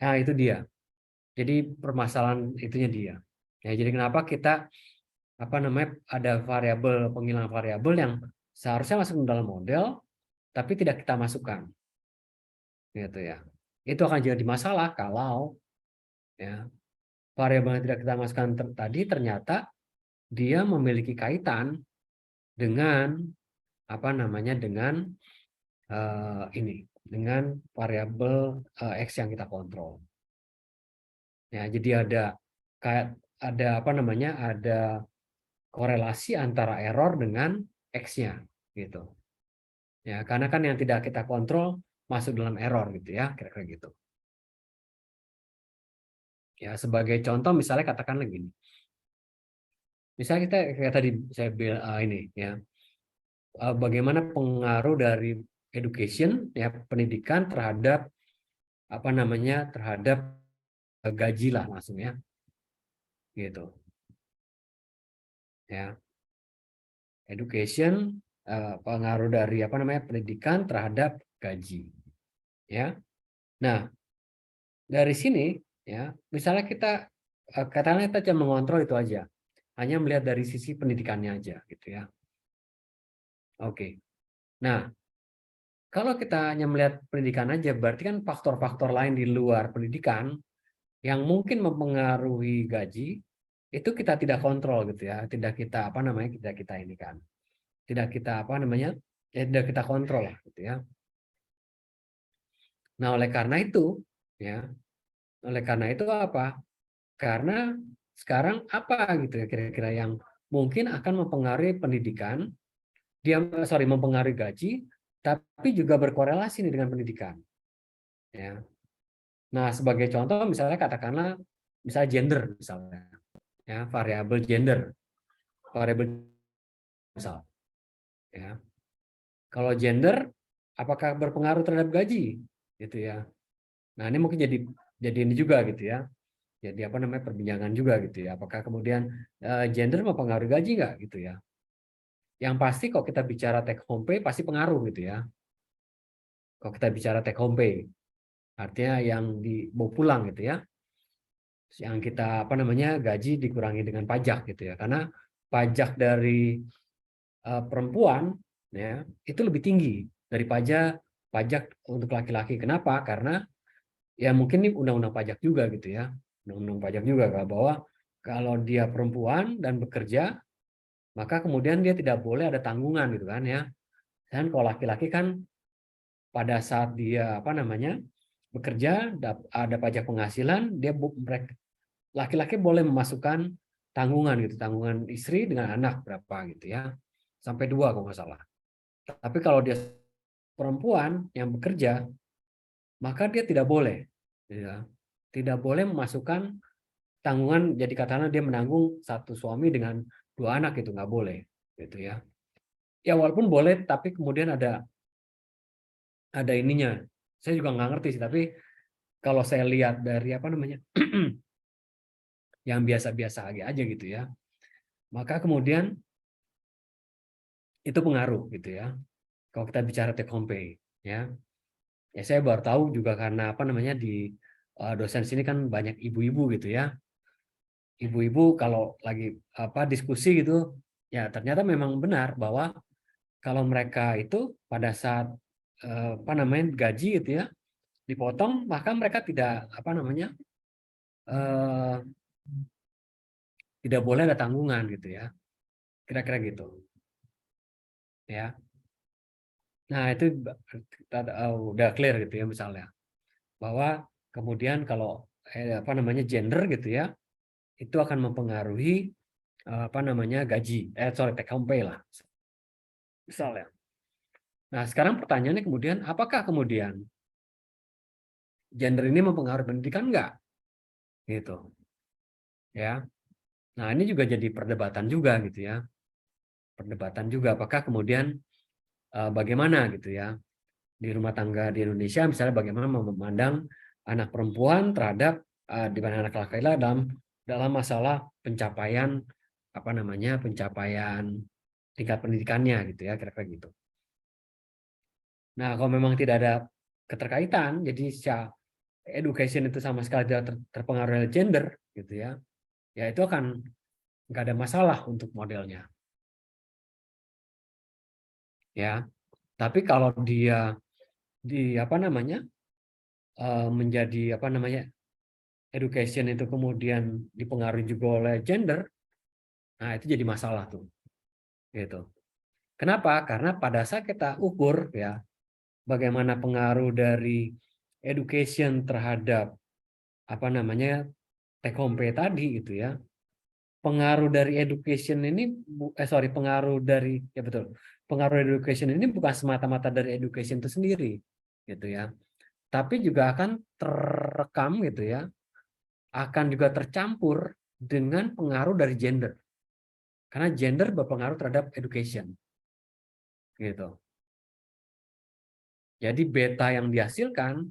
Nah, itu dia. Jadi permasalahan itunya dia. Ya, jadi kenapa kita ada variabel penghilangan variabel yang seharusnya masuk ke dalam model tapi tidak kita masukkan. Gitu ya. Itu akan jadi masalah kalau ya variabel yang tidak kita masukkan tadi ternyata dia memiliki kaitan dengan dengan dengan variabel X yang kita kontrol. Ya, jadi ada korelasi antara error dengan X-nya gitu. Ya, karena kan yang tidak kita kontrol masuk dalam error gitu ya, kira-kira gitu. Ya, sebagai contoh misalnya katakanlah gini. Misalnya kita kayak tadi saya bilang ini ya. Bagaimana pengaruh dari education ya pendidikan terhadap terhadap gaji lah langsung ya. Gitu. Ya. Education pengaruh dari pendidikan terhadap gaji. Ya. Nah, dari sini ya, misalnya kita katakanlah kita cuma mengontrol itu aja. Hanya melihat dari sisi pendidikannya aja gitu ya. Oke. Nah, kalau kita hanya melihat pendidikan aja berarti kan faktor-faktor lain di luar pendidikan yang mungkin mempengaruhi gaji itu kita tidak kontrol gitu ya, tidak kita tidak kita ini kan, tidak kita tidak kita kontrol lah gitu ya. Nah oleh karena itu ya, oleh karena itu apa? Karena sekarang apa gitu ya kira-kira yang mungkin akan mempengaruhi pendidikan, mempengaruhi gaji, tapi juga berkorelasi nih dengan pendidikan. Ya. Nah sebagai contoh misalnya katakanlah misalnya gender misalnya, ya variabel gender, variabel misal. Ya. Kalau gender, apakah berpengaruh terhadap gaji? Gitu ya. Nah, ini mungkin jadi ini juga gitu ya. Jadi apa namanya perbincangan juga gitu ya. Apakah kemudian gender mempengaruhi gaji nggak gitu ya? Yang pasti kalau kita bicara take home pay pasti pengaruh gitu ya. Kalau kita bicara take home pay, artinya yang dibawa pulang gitu ya. Yang kita apa namanya gaji dikurangi dengan pajak gitu ya. Karena pajak dari perempuan ya itu lebih tinggi dari pajak untuk laki-laki. Kenapa? Karena ya mungkin ini undang-undang pajak juga gitu ya. Undang-undang pajak juga bahwa kalau dia perempuan dan bekerja, maka kemudian dia tidak boleh ada tanggungan gitu kan ya. Dan kalau laki-laki kan pada saat dia apa namanya bekerja ada pajak penghasilan, laki-laki boleh memasukkan tanggungan gitu, tanggungan istri dengan anak berapa gitu ya, sampai 2 kalau nggak salah. Tapi kalau dia perempuan yang bekerja, maka dia tidak boleh, ya, tidak boleh memasukkan tanggungan. Jadi katakanlah dia menanggung satu suami dengan 2 anak itu nggak boleh, gitu ya. Ya walaupun boleh, tapi kemudian ada ininya. Saya juga nggak ngerti sih, tapi kalau saya lihat dari apa namanya yang biasa-biasa aja gitu ya, maka kemudian itu pengaruh gitu ya. Kalau kita bicara take home pay, ya, ya saya baru tahu juga karena apa namanya di dosen sini kan banyak ibu-ibu gitu ya. Ibu-ibu kalau lagi apa diskusi gitu, ya ternyata memang benar bahwa kalau mereka itu pada saat apa namanya gaji gitu ya dipotong, maka mereka tidak apa namanya eh, tidak boleh ada tanggungan gitu ya, kira-kira gitu ya. Nah itu udah clear gitu ya misalnya bahwa kemudian kalau apa namanya gender gitu ya itu akan mempengaruhi apa namanya gaji sorry take home pay lah misalnya. Nah sekarang pertanyaannya kemudian apakah kemudian gender ini mempengaruhi pendidikan enggak gitu ya. Nah ini juga jadi perdebatan juga gitu ya, perdebatan juga apakah kemudian bagaimana gitu ya di rumah tangga di Indonesia misalnya bagaimana memandang anak perempuan terhadap dibanding anak laki-laki dalam masalah pencapaian apa namanya pencapaian tingkat pendidikannya gitu ya kira-kira gitu. Nah kalau memang tidak ada keterkaitan jadi education itu sama sekali tidak terpengaruh oleh gender gitu ya, ya itu akan nggak ada masalah untuk modelnya ya. Tapi kalau dia di apa namanya menjadi apa namanya education itu kemudian dipengaruhi juga oleh gender, nah itu jadi masalah tuh gitu. Kenapa? Karena pada saat kita ukur ya bagaimana pengaruh dari education terhadap apa namanya take home pay tadi gitu ya. Pengaruh dari education ini pengaruh dari ya betul. Pengaruh education ini bukan semata-mata dari education itu sendiri gitu ya. Tapi juga akan terekam gitu ya. Akan juga tercampur dengan pengaruh dari gender. Karena gender berpengaruh terhadap education gitu. Jadi beta yang dihasilkan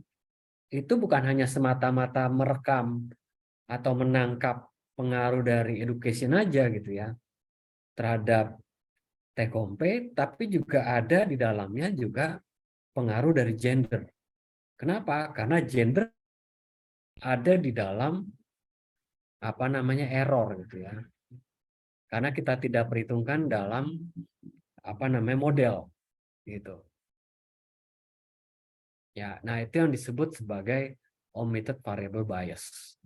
itu bukan hanya semata-mata merekam atau menangkap pengaruh dari education aja gitu ya terhadap take home pay, tapi juga ada di dalamnya juga pengaruh dari gender. Kenapa? Karena gender ada di dalam apa namanya error gitu ya. Karena kita tidak perhitungkan dalam apa namanya model gitu. Ya, nah itu yang disebut sebagai omitted variable bias.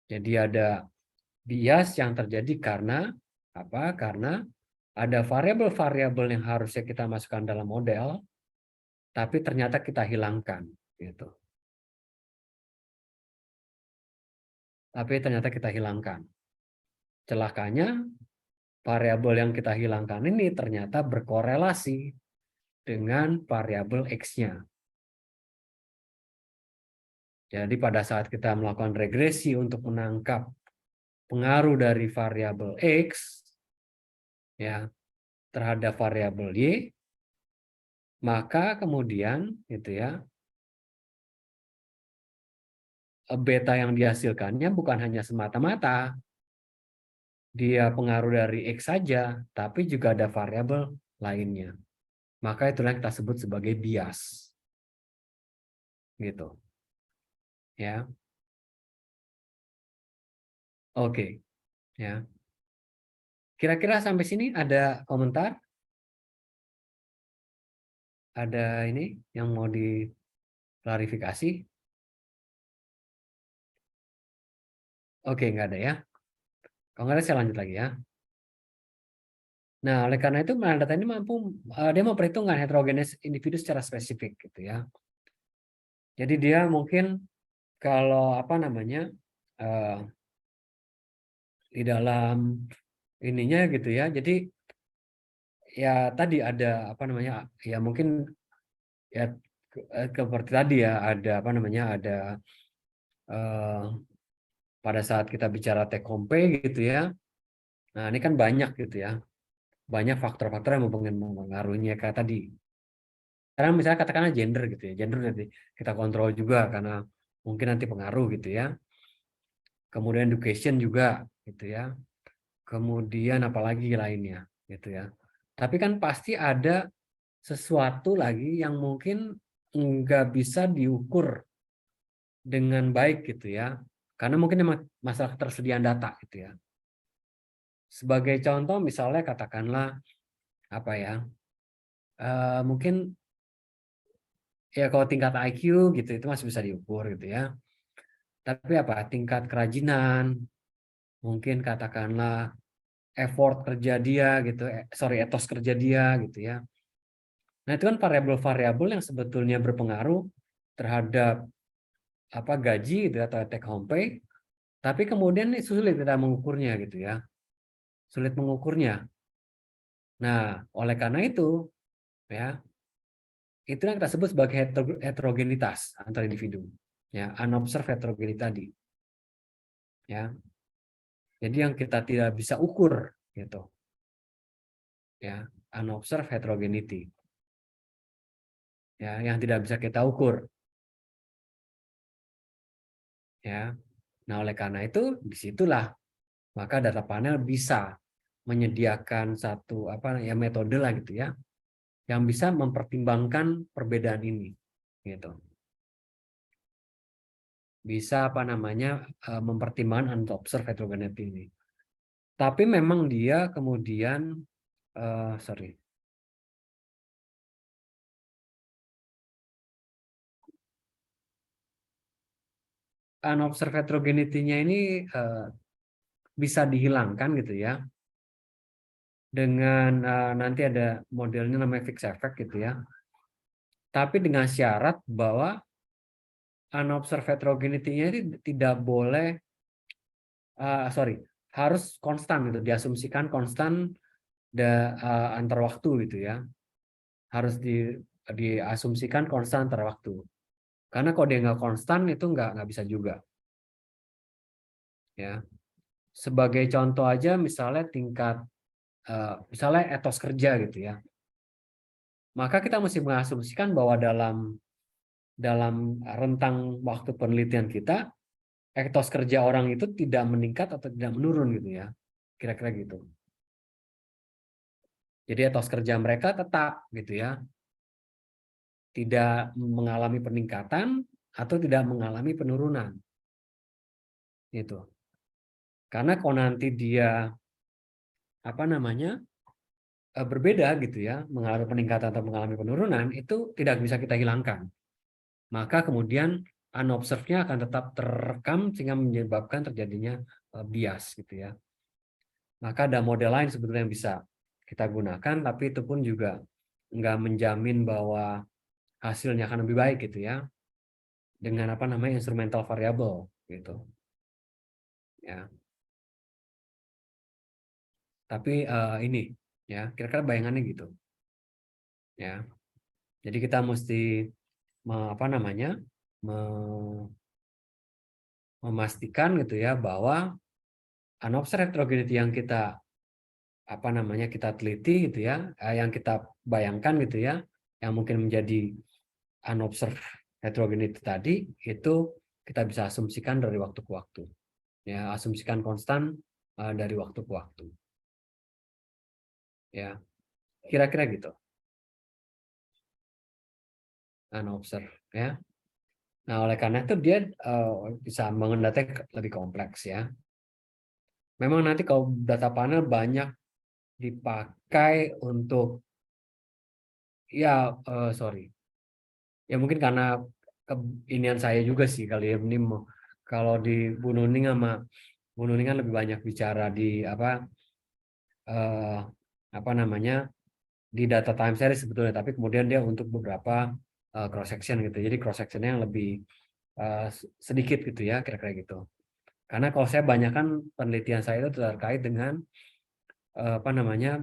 Jadi ada bias yang terjadi karena apa? Karena ada variabel-variabel yang harusnya kita masukkan dalam model, tapi ternyata kita hilangkan, gitu. Tapi ternyata kita hilangkan. Celakanya variabel yang kita hilangkan ini ternyata berkorelasi dengan variabel X-nya. Jadi pada saat kita melakukan regresi untuk menangkap pengaruh dari variabel X ya terhadap variabel Y, maka kemudian gitu ya beta yang dihasilkannya bukan hanya semata-mata dia pengaruh dari X saja, tapi juga ada variabel lainnya. Maka itulah yang kita sebut sebagai bias. Gitu. Ya. Oke. Ya. Kira-kira sampai sini ada komentar? Ada ini yang mau diklarifikasi? Oke, nggak ada ya. Kalau nggak ada saya lanjut lagi ya. Nah, oleh karena itu data ini mampu dia memperhitungkan heterogenes individu secara spesifik gitu ya. Jadi dia mungkin kalau apa namanya di dalam ininya gitu ya. Jadi ya tadi ada apa namanya ya mungkin ya seperti tadi ya ada apa namanya ada eh, pada saat kita bicara take home pay gitu ya. Nah, ini kan banyak gitu ya. Banyak faktor-faktor yang mempengaruhinya kayak tadi. Sekarang misalnya katakanlah gender gitu ya. Gender nanti kita kontrol juga karena mungkin nanti pengaruh gitu ya. Kemudian education juga gitu ya. Kemudian apalagi lainnya gitu ya. Tapi kan pasti ada sesuatu lagi yang mungkin nggak bisa diukur dengan baik gitu ya. Karena mungkin masalah ketersediaan data gitu ya. Sebagai contoh misalnya katakanlah apa ya? Mungkin ya kalau tingkat IQ gitu itu masih bisa diukur gitu ya. Tapi apa? Tingkat kerajinan, mungkin katakanlah effort kerja dia gitu, sorry etos kerja dia gitu ya. Nah, itu kan variabel-variabel yang sebetulnya berpengaruh terhadap apa gaji gitu atau take home pay, tapi kemudian ini sulit kita mengukurnya gitu ya. Sulit mengukurnya. Nah, oleh karena itu ya, itu yang kita sebut sebagai heterogenitas antar individu. Ya, unobserved heterogeneity tadi. Ya. Jadi yang kita tidak bisa ukur gitu. Ya, unobserved heterogeneity. Ya, yang tidak bisa kita ukur. Ya. Nah, oleh karena itu disitulah maka data panel bisa menyediakan satu apa ya metode lah gitu ya yang bisa mempertimbangkan perbedaan ini gitu. Bisa apa namanya mempertimbangkan unobserved heterogeneity ini. Tapi memang dia kemudian sorry. Unobserved heterogeneity-nya ini bisa dihilangkan gitu ya dengan nanti ada modelnya namanya fixed effect gitu ya. Tapi dengan syarat bahwa unobserved heterogeneity-nya ini tidak boleh sorry harus konstan gitu diasumsikan konstan antar waktu gitu ya. Harus diasumsikan konstan antar waktu. Karena kalau dia nggak konstan itu nggak bisa juga. Ya. Sebagai contoh aja misalnya tingkat misalnya etos kerja gitu ya. Maka kita mesti mengasumsikan bahwa dalam rentang waktu penelitian kita etos kerja orang itu tidak meningkat atau tidak menurun gitu ya. Kira-kira gitu. Jadi etos kerja mereka tetap gitu ya. Tidak mengalami peningkatan atau tidak mengalami penurunan. Gitu. Karena kalau nanti dia apa namanya berbeda gitu ya, mengalami peningkatan atau mengalami penurunan, itu tidak bisa kita hilangkan. Maka kemudian unobserved-nya akan tetap terekam sehingga menyebabkan terjadinya bias gitu ya. Maka ada model lain sebetulnya yang bisa kita gunakan, tapi itu pun juga nggak menjamin bahwa hasilnya akan lebih baik gitu ya, dengan apa namanya instrumental variable gitu. Ya. Tapi ini ya kira-kira bayangannya gitu. Ya. Jadi kita mesti apa namanya memastikan gitu ya bahwa unobserved heterogeneity yang kita apa namanya kita teliti gitu ya, yang kita bayangkan gitu ya, yang mungkin menjadi unobserved heterogeneity tadi itu kita bisa asumsikan dari waktu ke waktu. Ya, asumsikan konstan dari waktu ke waktu. Ya, kira-kira gitu. Unobserved, ya. Nah, oleh karena itu dia bisa membangun data yang lebih kompleks, ya. Memang nanti kalau data panel banyak dipakai untuk, ya, sorry, ya mungkin karena keinian saya juga sih kali ya, ini kalau di Bu Nuning sama Bu Nuning kan lebih banyak bicara di eh, apa namanya, di data time series sebetulnya, tapi kemudian dia untuk beberapa cross section gitu. Jadi cross sectionnya yang lebih sedikit gitu ya, kira-kira gitu. Karena kalau saya banyak kan penelitian saya itu terkait dengan apa namanya,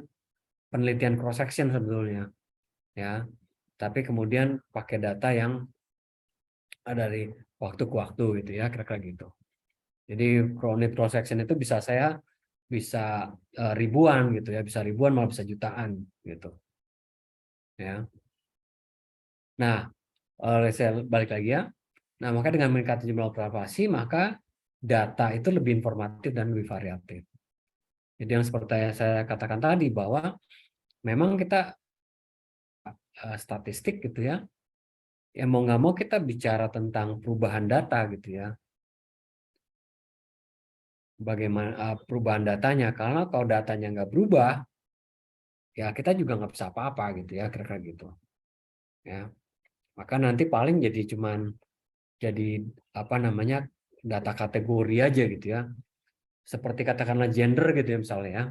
penelitian cross section sebetulnya, ya. Tapi kemudian pakai data yang dari waktu ke waktu gitu ya, kira-kira gitu. Jadi chronic cross section itu bisa ribuan gitu ya, bisa ribuan malah bisa jutaan gitu, ya. Nah, saya balik lagi ya. Nah, maka dengan meningkatnya jumlah observasi, maka data itu lebih informatif dan lebih variatif. Jadi yang seperti yang saya katakan tadi, bahwa memang kita statistik gitu ya, ya mau nggak mau kita bicara tentang perubahan data gitu ya. Bagaimana perubahan datanya, karena kalau datanya nggak berubah, ya kita juga nggak bisa apa-apa gitu ya, kira-kira gitu. Ya, maka nanti paling jadi apa namanya, data kategori aja gitu ya. Seperti katakanlah gender gitu ya misalnya ya.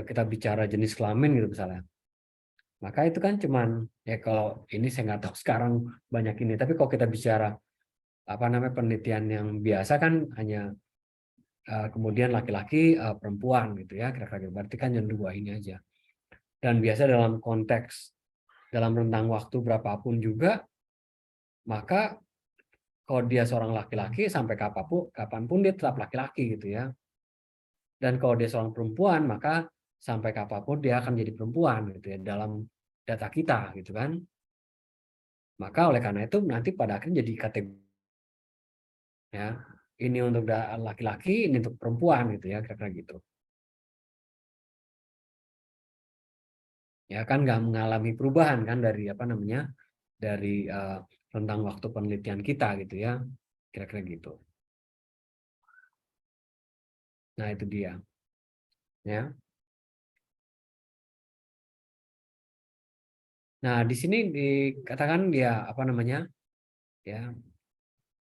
Kita bicara jenis kelamin gitu misalnya. Maka itu kan cuman, ya kalau ini saya nggak tahu sekarang banyak ini, tapi kalau kita bicara apa namanya, penelitian yang biasa kan hanya kemudian laki-laki perempuan gitu ya, kira-kira gitu. Berarti kan yang dua ini aja. Dan biasa dalam konteks dalam rentang waktu berapapun juga, maka kalau dia seorang laki-laki sampai kapanpun dia tetap laki-laki gitu ya. Dan kalau dia seorang perempuan, maka sampai kapanpun dia akan jadi perempuan gitu ya dalam data kita gitu kan. Maka oleh karena itu nanti pada akhirnya jadi kategori, ya. Ini untuk laki-laki, ini untuk perempuan gitu ya, kira-kira gitu. Ya kan nggak mengalami perubahan kan dari apa namanya, dari rentang waktu penelitian kita gitu ya, kira-kira gitu. Nah itu dia, ya. Nah di sini dikatakan dia apa namanya, ya,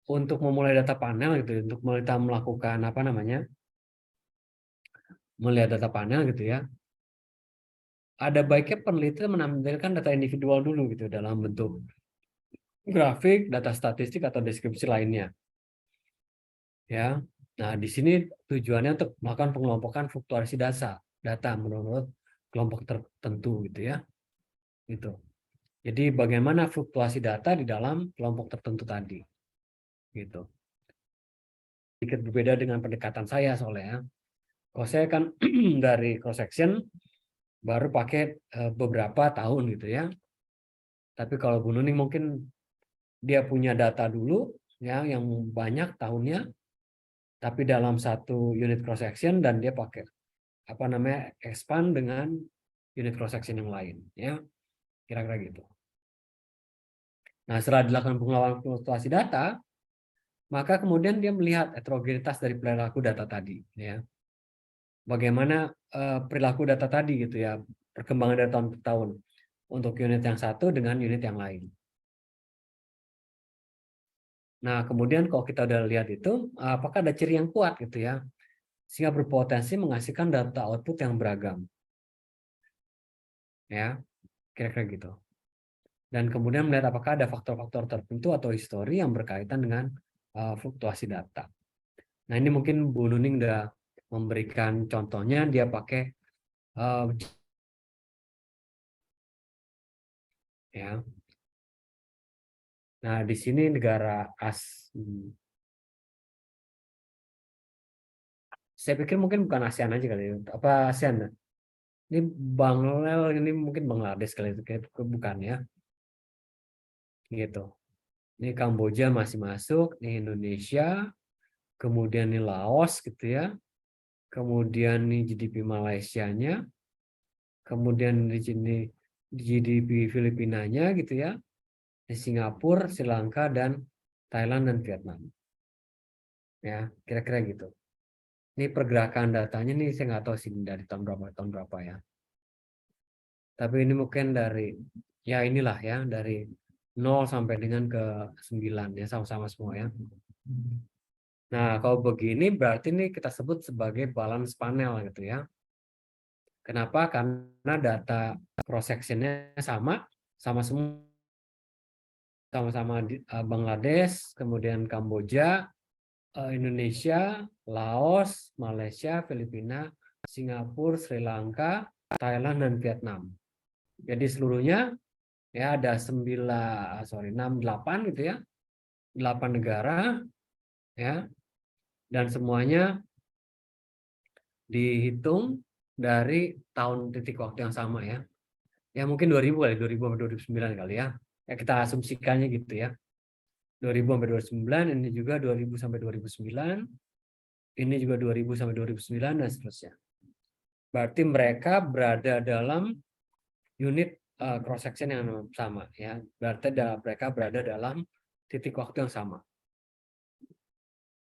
untuk memulai data panel gitu, untuk kita melakukan apa namanya, melihat data panel gitu ya, ada baiknya peneliti menampilkan data individual dulu gitu dalam bentuk grafik, data statistik atau deskripsi lainnya, ya. Nah, di sini tujuannya untuk melakukan pengelompokan fluktuasi data menurut kelompok tertentu gitu ya. Gitu. Jadi bagaimana fluktuasi data di dalam kelompok tertentu tadi. Gitu. Sedikit berbeda dengan pendekatan saya soalnya, ya. Kalau saya kan dari cross section baru pakai beberapa tahun gitu ya. Tapi kalau Bu Nuning mungkin dia punya data dulu ya yang banyak tahunnya, tapi dalam satu unit cross section, dan dia pakai apa namanya, expand dengan unit cross section yang lain ya, kira-kira gitu. Nah, setelah dilakukan pengelolaan fluktuasi data, maka kemudian dia melihat heterogenitas dari perilaku data tadi ya. Bagaimana perilaku data tadi gitu ya, perkembangan dari tahun ke tahun untuk unit yang satu dengan unit yang lain. Nah, kemudian kalau kita udah lihat itu, apakah ada ciri yang kuat gitu ya, sehingga berpotensi menghasilkan data output yang beragam. Ya, kira-kira gitu. Dan kemudian melihat apakah ada faktor-faktor tertentu atau histori yang berkaitan dengan fluktuasi data. Nah, ini mungkin Bu Nuning udah memberikan contohnya, dia pakai ya. Nah, di sini negara saya pikir mungkin bukan ASEAN aja kali ya. Apa ASEAN? Ini Bangladesh, ini mungkin Bangladesh kali itu, bukan ya. Gitu. Ini Kamboja masih masuk, ini Indonesia, kemudian ini Laos gitu ya. Kemudian ini GDP Malaysianya, kemudian di sini GDP Filipinanya gitu ya. Di Singapura, Sri Lanka, dan Thailand dan Vietnam. Ya, kira-kira gitu. Ini pergerakan datanya nih saya nggak tahu sih dari tahun berapa ya. Tapi ini mungkin dari ya inilah ya dari 0 sampai dengan ke 9 ya sama-sama semua ya. Nah, kalau begini berarti ini kita sebut sebagai balance panel gitu ya. Kenapa? Karena data cross sectionnya sama semua, sama-sama di Bangladesh, kemudian Kamboja, Indonesia, Laos, Malaysia, Filipina, Singapura, Sri Lanka, Thailand, dan Vietnam. Jadi seluruhnya ya ada 6, 8 gitu ya. 8 negara ya. Dan semuanya dihitung dari tahun titik waktu yang sama ya. Ya mungkin 2000 kali, 2000 sampai 2009 kali ya. Ya kita asumsikannya gitu ya. 2000 sampai 2009, ini juga 2000 sampai 2009, ini juga 2000 sampai 2009 dan seterusnya. Berarti mereka berada dalam unit cross section yang sama ya. Berarti mereka berada dalam titik waktu yang sama.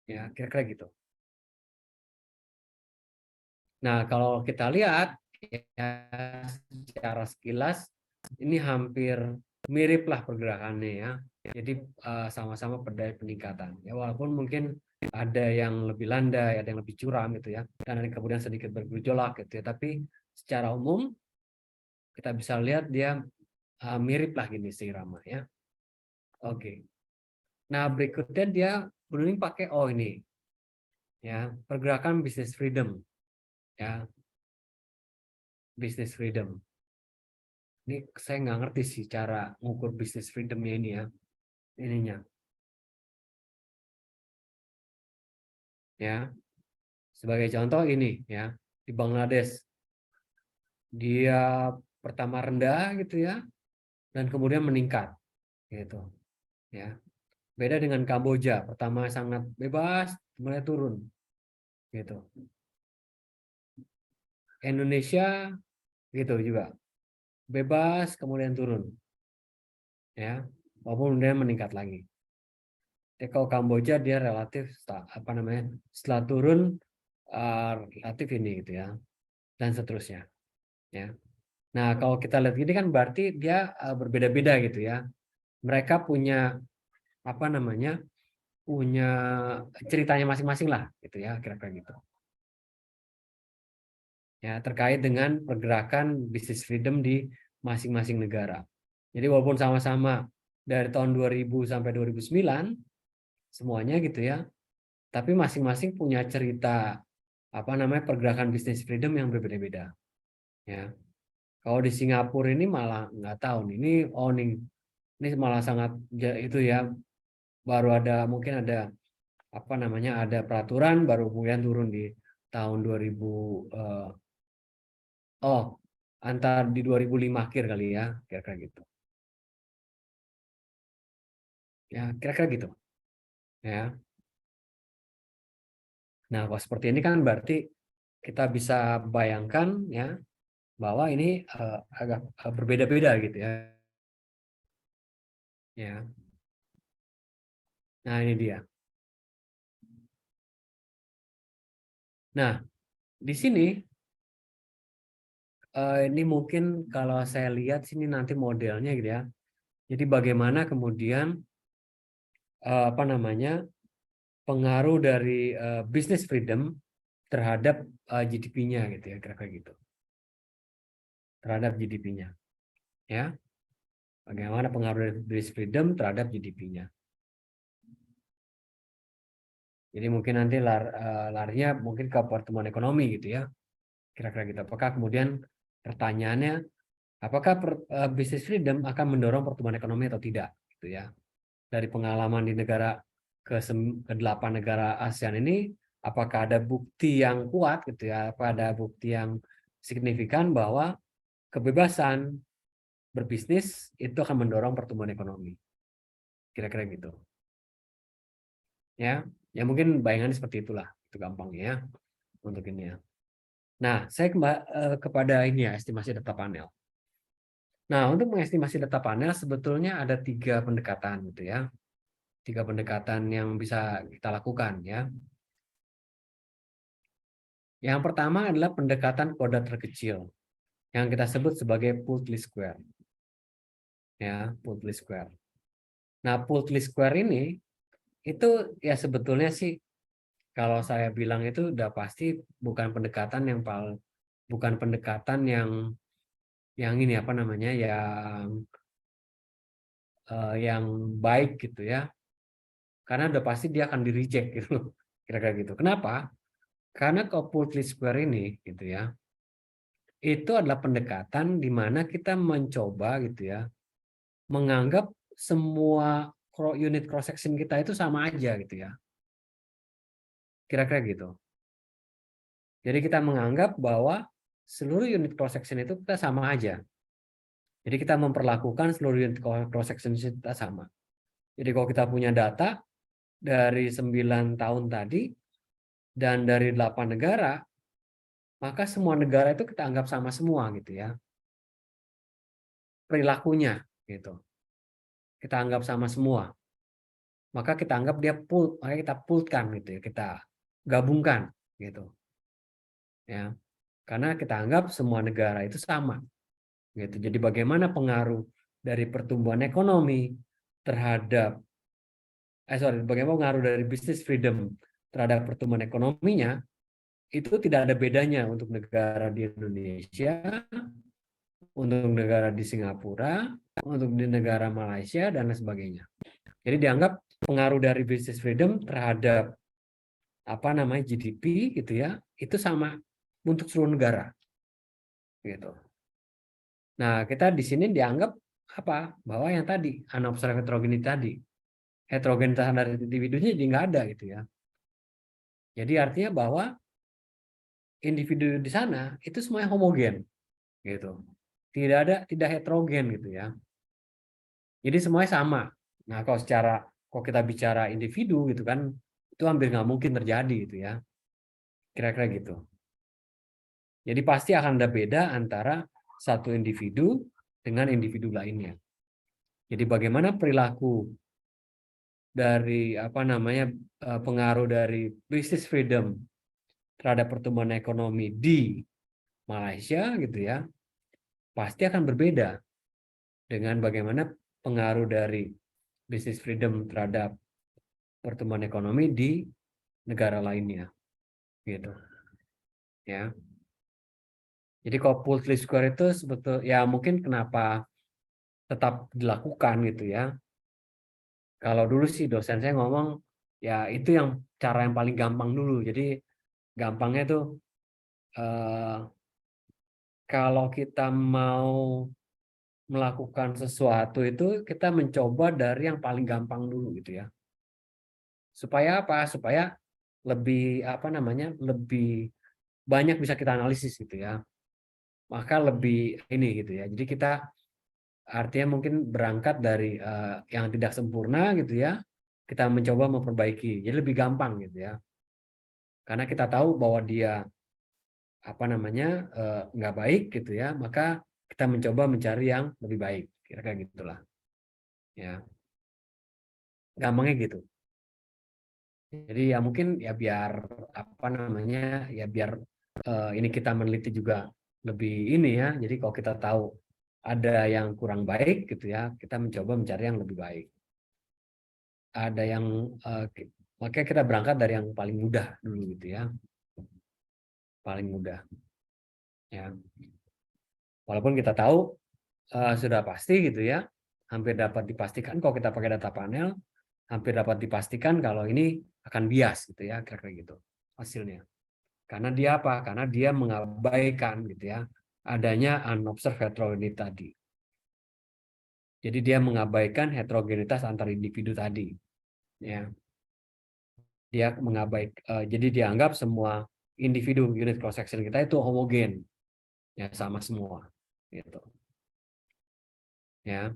Ya, kira-kira gitu. Nah, kalau kita lihat ya, secara sekilas ini hampir mirip lah pergerakannya ya. Jadi sama-sama pada peningkatan. Ya, walaupun mungkin ada yang lebih landai, ada yang lebih curam gitu ya, dan ada kemudian sedikit bergejolak gitu ya. Tapi secara umum kita bisa lihat dia mirip lah gini seirama ya. Oke. Nah, berikutnya dia berulang pakai ini ya, pergerakan business freedom ya. Business freedom. Ini saya nggak ngerti sih cara mengukur business freedomnya ini ya. Ininya. Ya. Sebagai contoh ini ya, di Bangladesh. Dia pertama rendah gitu ya, dan kemudian meningkat gitu. Ya. Beda dengan Kamboja, pertama sangat bebas, kemudian turun gitu. Indonesia gitu juga. Bebas kemudian turun. Ya. Walaupun kemudian meningkat lagi. Jadi kalau Kamboja dia relatif apa namanya? Setelah turun relatif ini gitu ya. Dan seterusnya ya. Nah, kalau kita lihat gini kan berarti dia berbeda-beda gitu ya. Mereka punya apa namanya? Punya ceritanya masing-masing lah gitu ya, kira-kira gitu. Ya, terkait dengan pergerakan business freedom di masing-masing negara. Jadi walaupun sama-sama dari tahun 2000 sampai 2009 semuanya gitu ya, tapi masing-masing punya cerita apa namanya pergerakan business freedom yang berbeda-beda. Ya, kalau di Singapura ini malah nggak tahu nih, ini malah sangat itu ya, baru ada mungkin ada apa namanya ada peraturan baru kemudian turun di tahun 2000 antar di 2005 akhir kali ya, kira-kira gitu. Ya, kira-kira gitu. Ya. Nah, kalau seperti ini kan berarti kita bisa bayangkan ya bahwa ini agak berbeda-beda gitu ya. Ya. Nah, ini dia. Nah, di sini ini mungkin kalau saya lihat sini nanti modelnya gitu ya. Jadi bagaimana kemudian apa namanya pengaruh dari business freedom terhadap GDP-nya gitu ya, kira-kira gitu. Terhadap GDP-nya. Ya. Bagaimana pengaruh dari business freedom terhadap GDP-nya. Jadi mungkin nanti larinya mungkin ke pertumbuhan ekonomi gitu ya. Kira-kira gitu. Apakah kemudian pertanyaannya apakah business freedom akan mendorong pertumbuhan ekonomi atau tidak gitu ya. Dari pengalaman di negara ke-8 negara ASEAN ini apakah ada bukti yang kuat gitu ya, apa ada bukti yang signifikan bahwa kebebasan berbisnis itu akan mendorong pertumbuhan ekonomi. Kira-kira gitu. Ya, ya mungkin bayangannya seperti itulah. Itu gampangnya ya untuk ini ya. Nah, saya kepada ini ya, estimasi data panel. Nah, untuk mengestimasi data panel sebetulnya ada 3 pendekatan gitu ya. 3 pendekatan yang bisa kita lakukan ya. Yang pertama adalah pendekatan kode terkecil yang kita sebut sebagai pooled least square. Ya, pooled least square. Nah, pooled least square ini itu ya sebetulnya sih kalau saya bilang itu udah pasti bukan pendekatan yang bukan pendekatan yang ini apa namanya yang baik gitu ya. Karena udah pasti dia akan di reject gitu loh. Kira-kira gitu. Kenapa? Karena pooled least square ini gitu ya. Itu adalah pendekatan di mana kita mencoba gitu ya menganggap semua unit cross section kita itu sama aja gitu ya. Kira-kira gitu. Jadi kita menganggap bahwa seluruh unit cross section itu kita sama aja. Jadi kita memperlakukan seluruh unit cross section kita sama. Jadi kalau kita punya data dari 9 tahun tadi dan dari 8 negara, maka semua negara itu kita anggap sama semua gitu ya. Perilakunya gitu. Kita anggap sama semua. Maka kita anggap dia pool, maka kita poolkan gitu ya, kita gabungkan gitu. Ya. Karena kita anggap semua negara itu sama. Gitu. Jadi bagaimana pengaruh dari pertumbuhan ekonomi terhadap bagaimana pengaruh dari bisnis freedom terhadap pertumbuhan ekonominya itu tidak ada bedanya untuk negara di Indonesia, untuk negara di Singapura, untuk di negara Malaysia dan lain sebagainya. Jadi dianggap pengaruh dari bisnis freedom terhadap apa namanya GDP gitu ya, itu sama untuk seluruh negara. Gitu. Nah, kita di sini dianggap apa? Bahwa yang tadi unobserved heterogeneity tadi, heterogenitas dari individunya jadi nggak ada gitu ya. Jadi artinya bahwa individu di sana itu semuanya homogen gitu. Tidak heterogen gitu ya. Jadi semuanya sama. Nah, kalau kita bicara individu gitu kan, itu hampir nggak mungkin terjadi gitu ya. Kira-kira gitu. Jadi pasti akan ada beda antara satu individu dengan individu lainnya. Jadi bagaimana perilaku dari apa namanya pengaruh dari business freedom terhadap pertumbuhan ekonomi di Malaysia gitu ya, pasti akan berbeda dengan bagaimana pengaruh dari business freedom terhadap pertumbuhan ekonomi di negara lainnya gitu ya. Jadi kalau pooled least square itu sebetulnya ya mungkin kenapa tetap dilakukan gitu ya. Kalau dulu sih dosen saya ngomong ya itu yang cara yang paling gampang dulu. Jadi gampangnya tuh eh, kalau kita mau melakukan sesuatu itu kita mencoba dari yang paling gampang dulu gitu ya. Supaya apa? Supaya lebih apa namanya? Lebih banyak bisa kita analisis gitu ya. Maka lebih ini gitu ya. Jadi kita artinya mungkin berangkat dari yang tidak sempurna gitu ya. Kita mencoba memperbaiki. Jadi lebih gampang gitu ya. Karena kita tahu bahwa dia apa namanya nggak baik gitu ya, maka kita mencoba mencari yang lebih baik. Kira-kira gitulah. Ya, gampangnya gitu. Jadi ya mungkin ya biar apa namanya ya biar ini kita meneliti juga lebih ini ya. Jadi kalau kita tahu ada yang kurang baik gitu ya, kita mencoba mencari yang lebih baik. Ada yang makanya kita berangkat dari yang paling mudah dulu gitu ya, paling mudah. Ya, walaupun kita tahu sudah pasti gitu ya, hampir dapat dipastikan kalau kita pakai data panel, hampir dapat dipastikan kalau ini akan bias gitu ya, kira-kira gitu hasilnya. Karena dia apa? Karena dia mengabaikan gitu ya adanya unobserved heterogeneity tadi. Jadi dia mengabaikan heterogenitas antar individu tadi. Ya, dia mengabaikan. Jadi dianggap semua individu unit cross section kita itu homogen, ya sama semua. Gitu. Ya.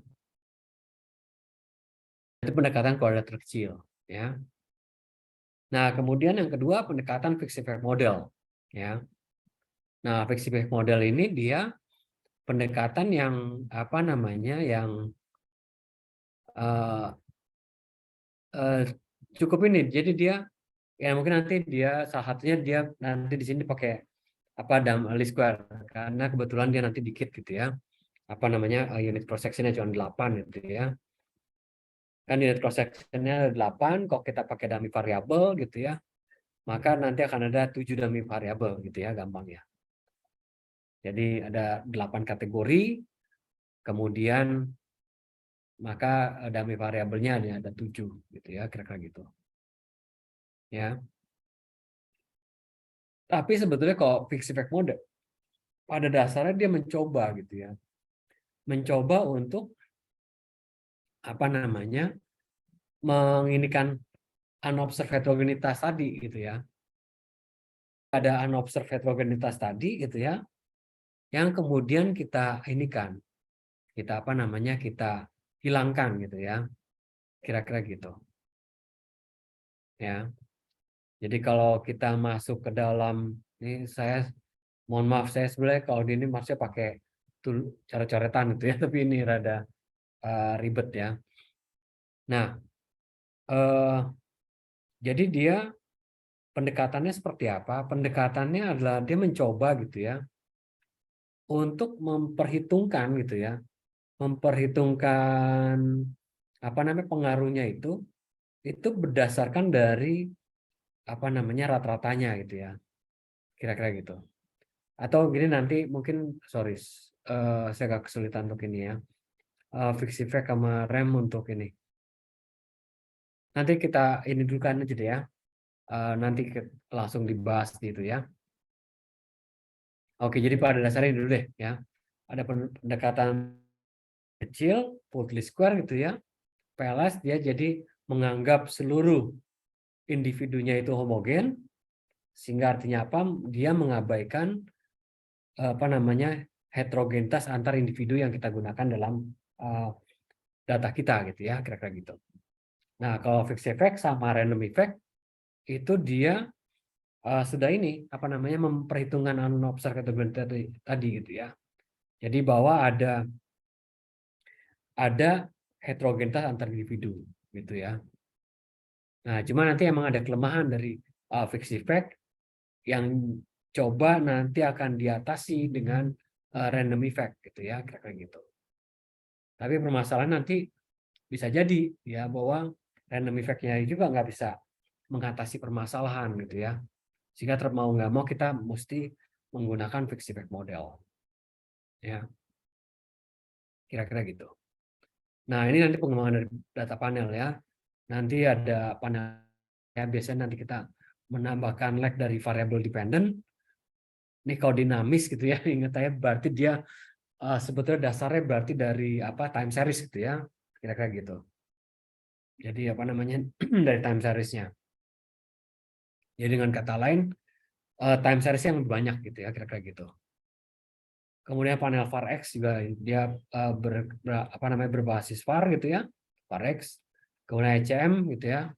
Itu pendekatan koordinat terkecil, ya. Nah, kemudian yang kedua pendekatan fixed effect model, ya. Nah, fixed effect model ini dia pendekatan yang apa namanya, yang eh, eh, cukup ini. Jadi dia ya mungkin nanti dia salah satunya dia nanti di sini pakai apa least square karena kebetulan dia nanti dikit gitu ya. Apa namanya unit cross sectionnya cuma 8 gitu ya. Kan unit cross sectionnya 8, kalau kita pakai dummy variabel gitu ya, maka nanti akan ada 7 dummy variabel gitu ya gampang ya. Jadi ada 8 kategori, kemudian maka dummy variabelnya ada 7 gitu ya, kira-kira gitu. Ya. Tapi sebetulnya kalau fixed effect model pada dasarnya dia mencoba gitu ya. Mencoba untuk apa namanya? Menginikan unobserved heterogenitas tadi gitu ya. Ada unobserved heterogenitas tadi gitu ya. Yang kemudian kita inikan. Kita apa namanya? Kita hilangkan gitu ya. Kira-kira gitu. Ya. Jadi kalau kita masuk ke dalam ini saya mohon maaf saya sebenarnya kalau di ini maksudnya pakai coret-coretan itu ya, tapi ini rada ribet ya. Nah, jadi dia pendekatannya seperti apa? Pendekatannya adalah dia mencoba gitu ya untuk memperhitungkan gitu ya, memperhitungkan apa namanya pengaruhnya itu berdasarkan dari apa namanya rata-ratanya gitu ya, kira-kira gitu. Atau gini nanti mungkin sorry, saya agak kesulitan untuk ini ya, fixed effect sama rem untuk ini. Nanti kita ini dulu kan aja deh ya, nanti langsung dibahas gitu ya. Oke, jadi pada dasarnya dulu deh ya. Ada pendekatan kecil, Putley Square gitu ya. PLS dia jadi menganggap seluruh individunya itu homogen, sehingga artinya apa? Dia mengabaikan apa namanya heterogenitas antar individu yang kita gunakan dalam data kita gitu ya, kira-kira gitu. Nah, kalau fixed effect sama random effect itu dia sudah ini apa namanya memperhitungkan unobserved heterogeneity tadi gitu ya. Jadi bahwa ada heterogenitas antar individu gitu ya. Nah, cuma nanti emang ada kelemahan dari fixed effect yang coba nanti akan diatasi dengan random effect gitu ya, kira-kira gitu. Tapi permasalahan nanti bisa jadi ya bahwa random effect-nya juga nggak bisa mengatasi permasalahan gitu ya. Sehingga mau nggak mau kita mesti menggunakan fixed effect model. Ya, kira-kira gitu. Nah, ini nanti pengembangan dari data panel ya. Nanti ada panel ya biasanya nanti kita menambahkan lag dari variable dependent. Ini kalau dinamis gitu ya, ingat saya berarti dia sebetulnya dasarnya berarti dari apa time series gitu ya, kira-kira gitu. Jadi apa namanya dari time seriesnya. Jadi dengan kata lain time series yang lebih banyak gitu ya, kira-kira gitu. Kemudian panel varx juga dia apa namanya berbasis var gitu ya, varx. Kemudian ECM gitu ya,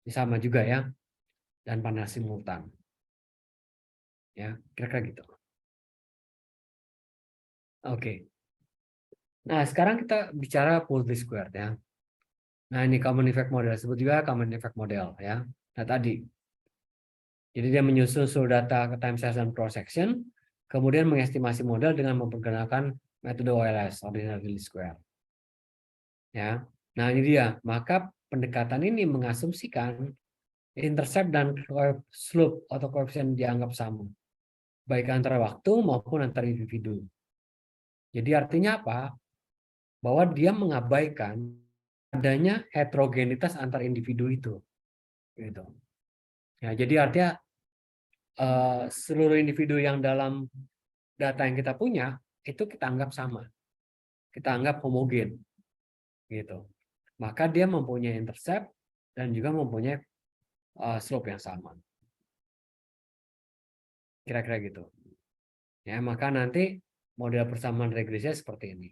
ini sama juga ya, dan panel simultan. Ya, kira-kira gitu. Oke. Nah, sekarang kita bicara Putley Square ya. Nah, ini common effect model, sebut juga common effect model ya. Nah, tadi. Jadi dia menyusun data ke time series dan cross section, kemudian mengestimasi model dengan mempergunakan metode OLS, ordinary least square. Ya. Nah, ini dia. Maka pendekatan ini mengasumsikan intercept dan slope atau koefisien dianggap sama, baik antara waktu maupun antar individu. Jadi artinya apa? Bahwa dia mengabaikan adanya heterogenitas antar individu itu. Gitu. Ya, jadi artinya seluruh individu yang dalam data yang kita punya itu kita anggap sama, kita anggap homogen, gitu. Maka dia mempunyai intercept dan juga mempunyai slope yang sama, kira-kira gitu. Ya, maka nanti model persamaan regresinya seperti ini.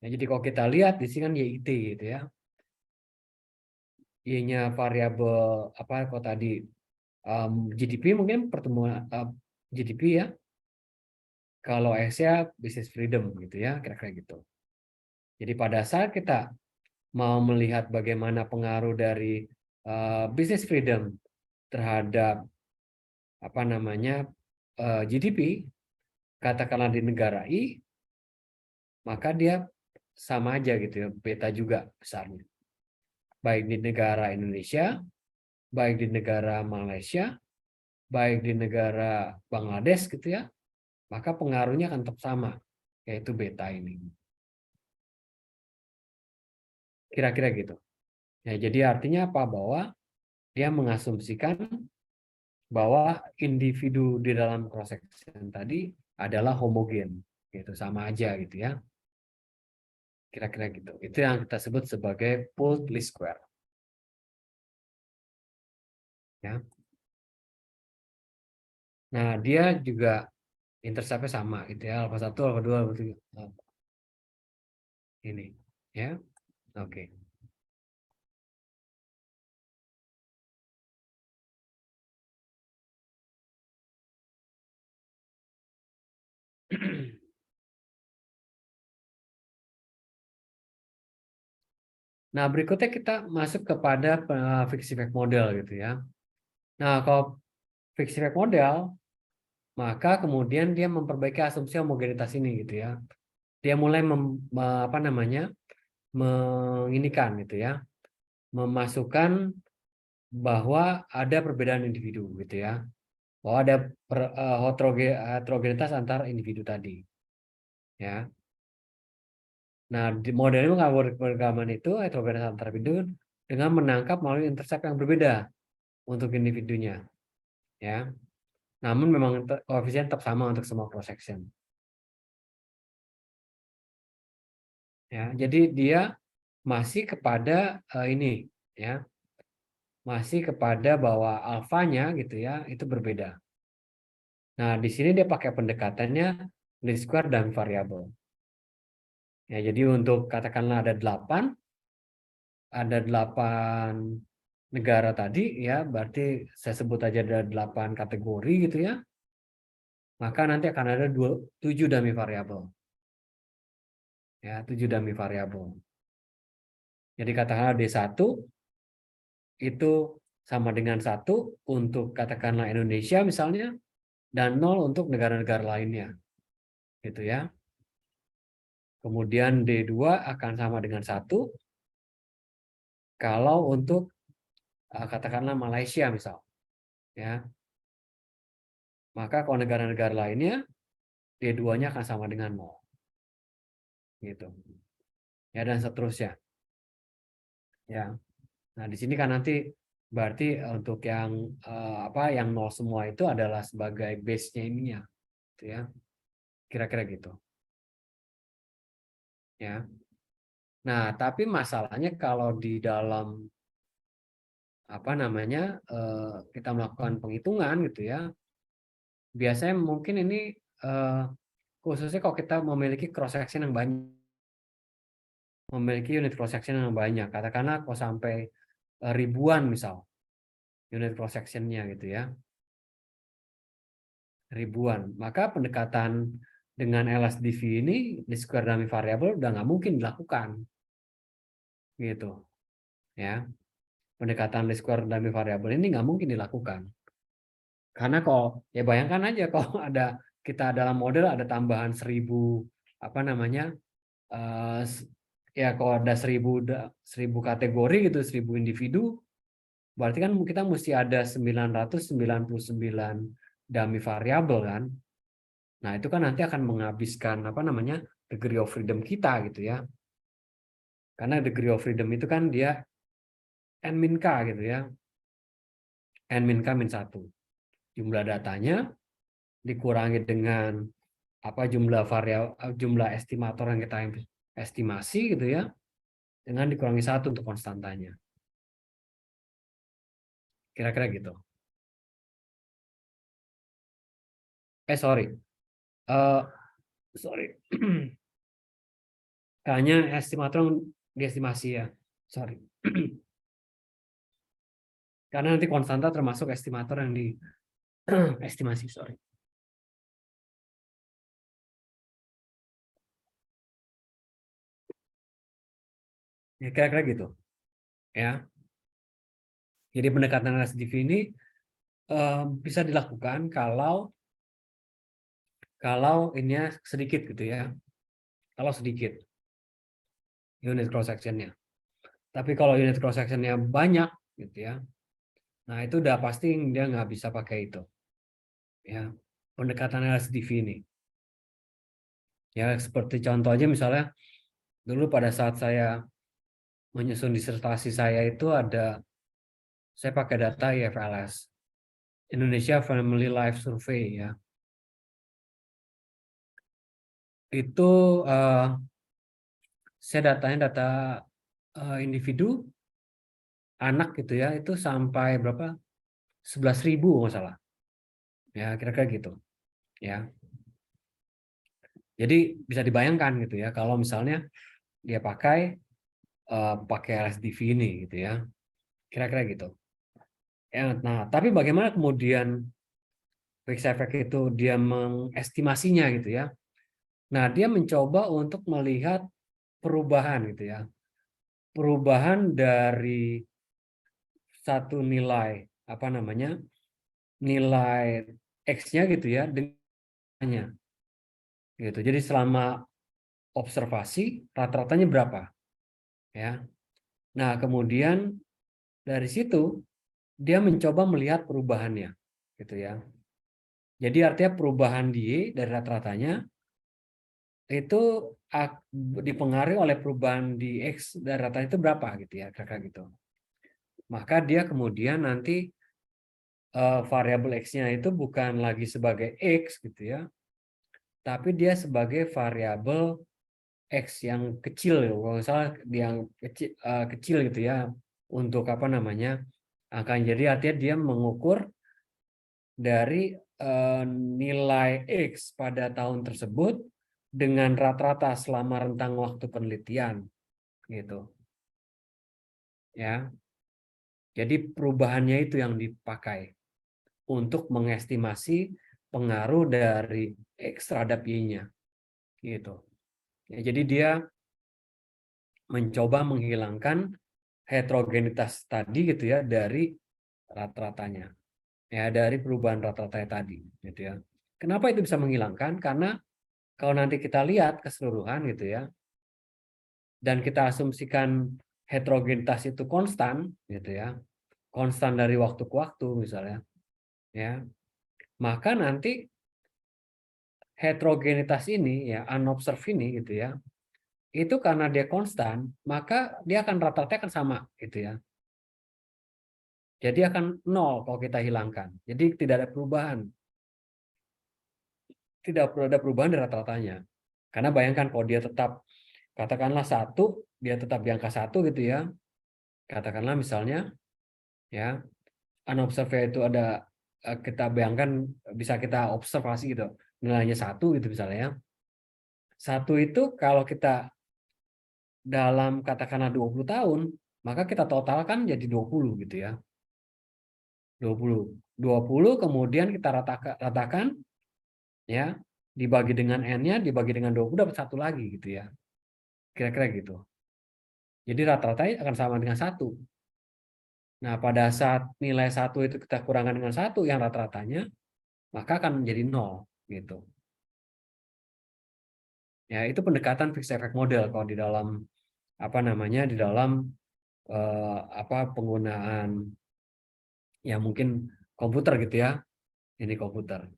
Ya, jadi kalau kita lihat di sini kan YIT gitu ya. Y-nya variabel apa kok tadi GDP mungkin pertumbuhan GDP ya. Kalau S-nya business freedom gitu ya, kira-kira gitu. Jadi pada saat kita mau melihat bagaimana pengaruh dari business freedom terhadap apa namanya GDP, katakanlah di negara I, maka dia sama aja gitu ya, beta juga besarnya. Baik di negara Indonesia, baik di negara Malaysia, baik di negara Bangladesh gitu ya, maka pengaruhnya akan tetap sama, yaitu beta ini. Kira-kira gitu. Ya, jadi artinya apa? Bahwa dia mengasumsikan bahwa individu di dalam cross section tadi adalah homogen, gitu, sama aja gitu ya. Kira-kira gitu. Itu yang kita sebut sebagai pooled least square. Ya. Nah, dia juga interceptnya sama gitu ya, alfa 1, alfa 2, alfa 3. Ini, ya. Oke. Nah, berikutnya kita masuk kepada fixed effect model gitu ya. Nah, kalau fixed effect model, maka kemudian dia memperbaiki asumsi homogenitas ini gitu ya. Dia mulai apa namanya? Menginikan gitu ya. Memasukkan bahwa ada perbedaan individu gitu ya. Bahwa ada heterogenitas antar individu tadi. Ya. Nah, di model pemrograman itu heterogenitas antar individu dengan menangkap melalui intercept yang berbeda untuk individunya. Ya. Namun memang koefisien tetap sama untuk semua cross section. Ya, jadi dia masih kepada ini ya. Masih kepada bahwa alfanya gitu ya, itu berbeda. Nah, di sini dia pakai pendekatannya least square dan variabel. Ya, jadi untuk katakanlah ada 8 negara tadi ya, berarti saya sebut aja ada 8 kategori gitu ya. Maka nanti akan ada 7 dummy variabel. Ya, 7 dummy variabel. Jadi katakanlah D1 itu sama dengan 1 untuk katakanlah Indonesia misalnya, dan 0 untuk negara-negara lainnya. Gitu ya. Kemudian D2 akan sama dengan 1 kalau untuk katakanlah Malaysia misal. Ya. Maka kalau negara-negara lainnya D2-nya akan sama dengan 0. Gitu. Ya, dan seterusnya. Ya. Nah, di sini kan nanti berarti untuk yang apa yang 0 semua itu adalah sebagai base-nya ininya. Gitu ya. Kira-kira gitu. Ya. Nah, tapi masalahnya kalau di dalam apa namanya kita melakukan penghitungan gitu ya, biasanya mungkin ini khususnya kalau kita memiliki cross section yang banyak, memiliki unit cross section yang banyak, katakanlah kalau sampai ribuan misal unit cross sectionnya gitu ya, ribuan, maka pendekatan dengan LSDV ini di square dummy variable udah nggak mungkin dilakukan gitu ya. Pendekatan least square dummy variable ini nggak mungkin dilakukan. Karena kalau ya bayangkan aja kalau ada kita dalam model ada tambahan 1000 apa namanya ya kalau ada 1000 kategori gitu, 1000 individu, berarti kan kita mesti ada 999 dummy variabel kan. Nah, itu kan nanti akan menghabiskan apa namanya degree of freedom kita gitu ya. Karena degree of freedom itu kan dia n min k gitu ya. N min k min 1. Jumlah datanya dikurangi dengan apa jumlah estimator yang kita estimasi gitu ya, dengan dikurangi 1 untuk konstantanya. Kira-kira gitu. Sorry. Eh, sorry. Kayaknya estimator diestimasi ya. Sorry. Karena nanti konstanta termasuk estimator yang di estimasi, sorry. Ya, kira-kira gitu. Ya. Jadi pendekatan LSDV ini bisa dilakukan kalau ini sedikit gitu ya. Kalau sedikit unit cross sectionnya. Tapi kalau unit cross sectionnya banyak gitu ya. Nah, itu udah pasti dia nggak bisa pakai itu. Ya. Pendekatan LSDV ini. Ya, seperti contoh aja misalnya dulu pada saat saya menyusun disertasi saya itu saya pakai data IFLS, Indonesia Family Life Survey ya. Itu saya datanya data individu anak gitu ya, itu sampai berapa? 11.000 nggak salah. Ya, kira-kira gitu. Ya. Jadi bisa dibayangkan gitu ya kalau misalnya dia pakai LSDV ini gitu ya. Kira-kira gitu. Ya, nah, tapi bagaimana kemudian Fixed Effect itu dia mengestimasinya gitu ya. Nah, dia mencoba untuk melihat perubahan gitu ya. Perubahan dari satu nilai apa namanya? Nilai X-nya gitu ya dengannya. Gitu. Jadi selama observasi rata-ratanya berapa ya. Nah, kemudian dari situ dia mencoba melihat perubahannya gitu ya. Jadi artinya perubahan Y dari rata-ratanya itu dipengaruhi oleh perubahan di X dari rata itu berapa gitu ya, kira-kira gitu. Maka dia kemudian nanti variabel X-nya itu bukan lagi sebagai X gitu ya, tapi dia sebagai variabel X yang kecil ya, kalau misalnya yang kecil gitu ya, untuk apa namanya, akan jadi artinya dia mengukur dari nilai X pada tahun tersebut dengan rata-rata selama rentang waktu penelitian gitu ya. Jadi perubahannya itu yang dipakai untuk mengestimasi pengaruh dari X terhadap Y-nya gitu. Ya, jadi dia mencoba menghilangkan heterogenitas tadi gitu ya dari rata-ratanya. Ya, dari perubahan rata-ratanya tadi gitu ya. Kenapa itu bisa menghilangkan? Karena kalau nanti kita lihat keseluruhan gitu ya, dan kita asumsikan heterogenitas itu konstan gitu ya, konstan dari waktu ke waktu misalnya, ya, maka nanti heterogenitas ini ya, unobserved ini gitu ya, itu karena dia konstan, maka dia akan rata-rata akan sama gitu ya. Jadi akan nol kalau kita hilangkan. Jadi tidak ada perubahan. Tidak perlu ada perubahan dari rata-ratanya. Karena bayangkan kalau dia tetap katakanlah satu, dia tetap di angka satu gitu ya. Katakanlah misalnya ya, unobserved itu ada kita bayangkan bisa kita observasi gitu. Nilainya satu gitu misalnya ya. Satu itu kalau kita dalam katakanlah 20 tahun, maka kita totalkan jadi 20 gitu ya. 20 kemudian kita ratakan ya, dibagi dengan N-nya, dibagi dengan 20 dapat satu lagi gitu ya. Kira-kira gitu. Jadi rata-rata akan sama dengan satu. Nah, pada saat nilai satu itu kita kurangkan dengan satu yang rata-ratanya, maka akan menjadi nol gitu. Ya, itu pendekatan fixed effect model kalau di dalam apa namanya, di dalam penggunaan ya mungkin komputer gitu ya. Ini komputer.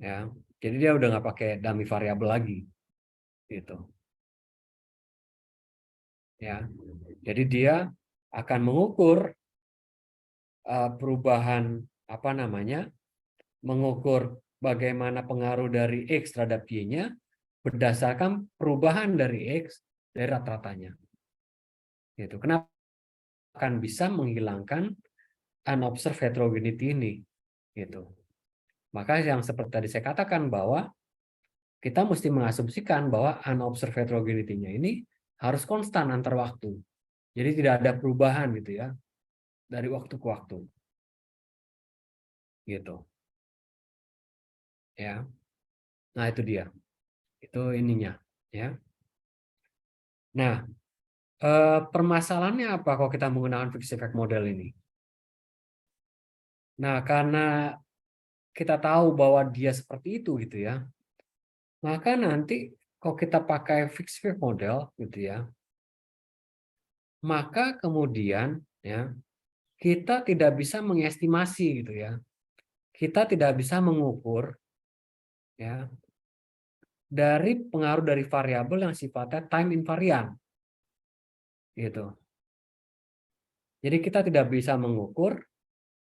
Ya. Jadi dia udah nggak pakai dummy variabel lagi gitu. Ya. Jadi dia akan mengukur perubahan apa namanya, mengukur bagaimana pengaruh dari X terhadap Y-nya berdasarkan perubahan dari X dari rata-ratanya. Gitu. Kenapa akan bisa menghilangkan unobserved heterogeneity ini? Gitu. Maka yang seperti tadi saya katakan bahwa kita mesti mengasumsikan bahwa unobserved heterogeneity-nya ini harus konstan antar waktu. Jadi tidak ada perubahan gitu ya. dari waktu ke waktu, gitu. Ya, nah itu dia, itu ininya, ya. Nah, permasalahannya apa kalau kita menggunakan fixed effect model ini? Nah, karena kita tahu bahwa dia seperti itu gitu ya, maka nanti kalau kita pakai fixed effect model gitu ya, maka kemudian ya kita tidak bisa mengestimasi gitu ya, kita tidak bisa mengukur ya dari pengaruh dari variabel yang sifatnya time invariant gitu. Jadi kita tidak bisa mengukur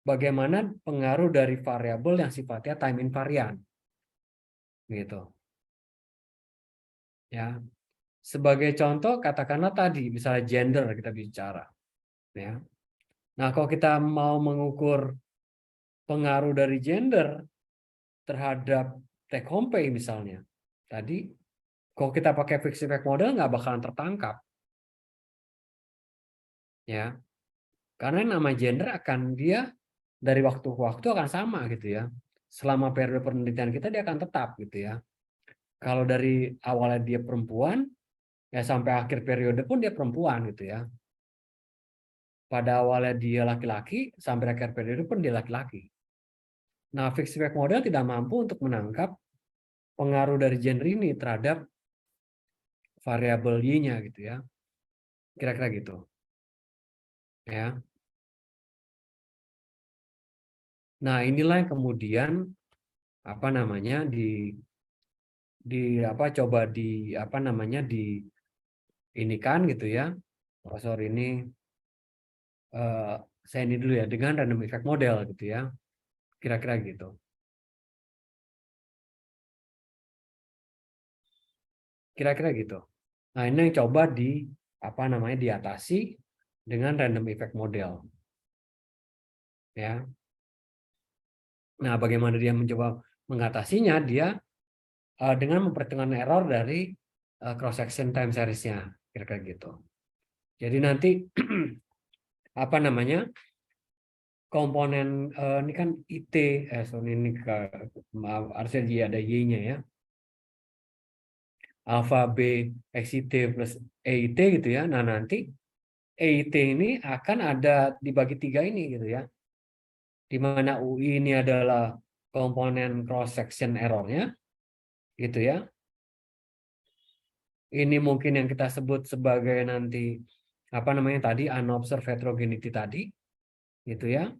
bagaimana pengaruh dari variabel yang sifatnya time invariant gitu ya. Sebagai contoh katakanlah tadi misalnya gender kita bicara ya. Nah, kalau kita mau mengukur pengaruh dari gender terhadap take home pay misalnya tadi, kalau kita pakai fixed effect model nggak bakalan tertangkap ya, karena nama gender akan dia dari waktu ke waktu akan sama gitu ya, selama periode penelitian kita dia akan tetap gitu ya. Kalau dari awalnya dia perempuan ya sampai akhir periode pun dia perempuan gitu ya, pada awalnya dia laki-laki sampai akhir periode pun dia laki-laki. Nah, fixed effect model tidak mampu untuk menangkap pengaruh dari gender ini terhadap variabel y-nya gitu ya, kira-kira gitu ya. Nah, inilah yang kemudian apa namanya di apa coba di apa namanya di ini kan gitu ya. Profesor ini saya ini dulu ya dengan random effect model gitu ya. Kira-kira gitu. Kira-kira gitu. Nah, ini yang coba di apa namanya diatasi dengan random effect model ya. Nah, bagaimana dia mencoba mengatasinya? Dia dengan memperhitungkan error dari cross section time series-nya, kira-kira gitu. Jadi nanti apa namanya komponen ini kan IT, sorry ini maaf harusnya dia ada Y-nya ya, alfa B XIT plus EIT gitu ya. Nah nanti EIT ini akan ada dibagi tiga ini gitu ya, di mana UI ini adalah komponen cross section errornya gitu ya. Ini mungkin yang kita sebut sebagai nanti apa namanya tadi unobserved heterogeneity tadi gitu ya,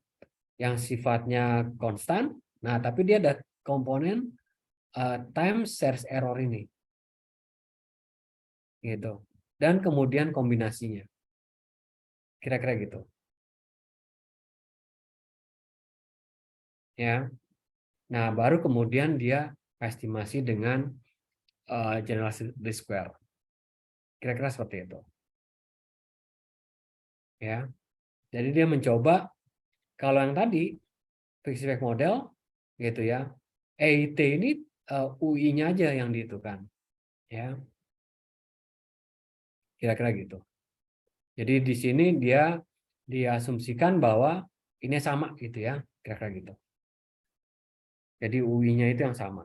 yang sifatnya konstan. Nah, tapi dia ada komponen time series error ini gitu. Dan kemudian kombinasinya. Kira-kira gitu. Ya. Nah, baru kemudian dia estimasi dengan general least square. Kira-kira seperti itu. Ya. Jadi dia mencoba kalau yang tadi fixed effect model gitu ya. EIT ini UI-nya aja yang dihitungkan. Ya. Kira-kira gitu. Jadi di sini dia diasumsikan bahwa ini sama gitu ya. Kira-kira gitu. Jadi UI-nya itu yang sama.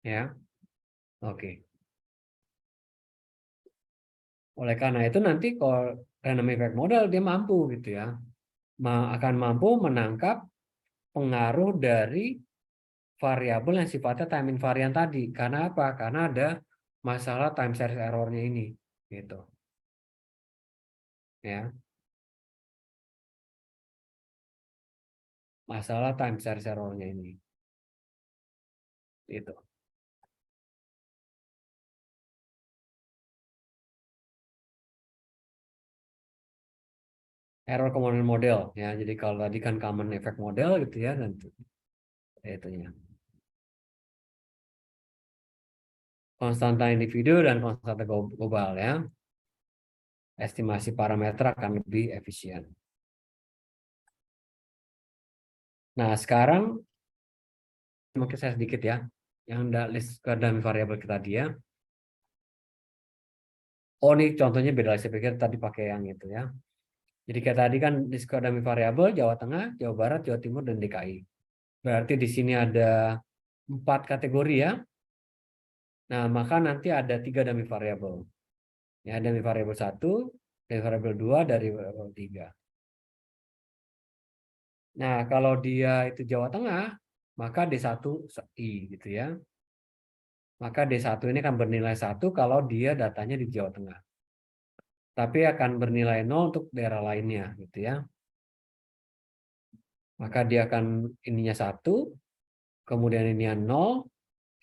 Ya. Oke. Oleh karena itu nanti kalau random effect model dia mampu gitu ya, akan mampu menangkap pengaruh dari variabel yang sifatnya time invariant tadi. Karena apa? Karena ada masalah time series error-nya ini, gitu. Ya, masalah time series error-nya ini, itu. Error component model, ya. Jadi kalau tadi kan common effect model gitu ya, dan itunya. Konstanta individu dan konstanta global ya. Estimasi parameter akan lebih efisien. Nah, sekarang mungkin saya sedikit ya, yang list dan variabel kita dia. Oh, ini contohnya beda. Saya pikir tadi pakai yang itu ya. Jadi kayak tadi kan diskordami variabel Jawa Tengah, Jawa Barat, Jawa Timur, dan DKI. Berarti di sini ada 4 kategori ya. Nah, maka nanti ada 3 dummy variabel. Ya, dummy variabel 1, dummy variabel 2, dari variabel 3. Nah, kalau dia itu Jawa Tengah, maka D1 I gitu ya. Maka D1 ini akan bernilai 1 kalau dia datanya di Jawa Tengah. Tapi akan bernilai 0 untuk daerah lainnya gitu ya. Maka dia akan ininya 1, kemudian ininya 0,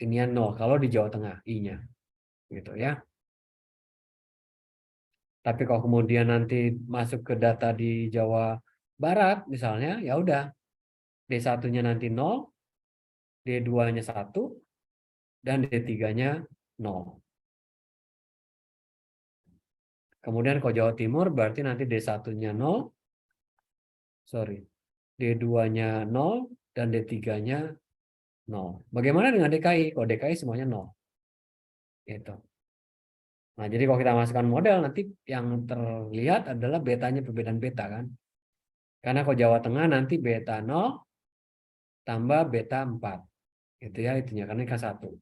ininya 0 kalau di Jawa Tengah I-nya. Gitu ya. Tapi kalau kemudian nanti masuk ke data di Jawa Barat misalnya, ya udah D1-nya nanti 0, D2-nya 1, dan D3-nya 0. Kemudian kalau Jawa Timur berarti nanti D1-nya 0, sorry, D2-nya 0, dan D3-nya 0. Bagaimana dengan DKI? Kalau DKI semuanya 0. Gitu. Nah, jadi kalau kita masukkan model, nanti yang terlihat adalah betanya perbedaan beta kan. Karena kalau Jawa Tengah nanti beta 0 tambah beta 4. Gitu ya, itunya karena kan 1.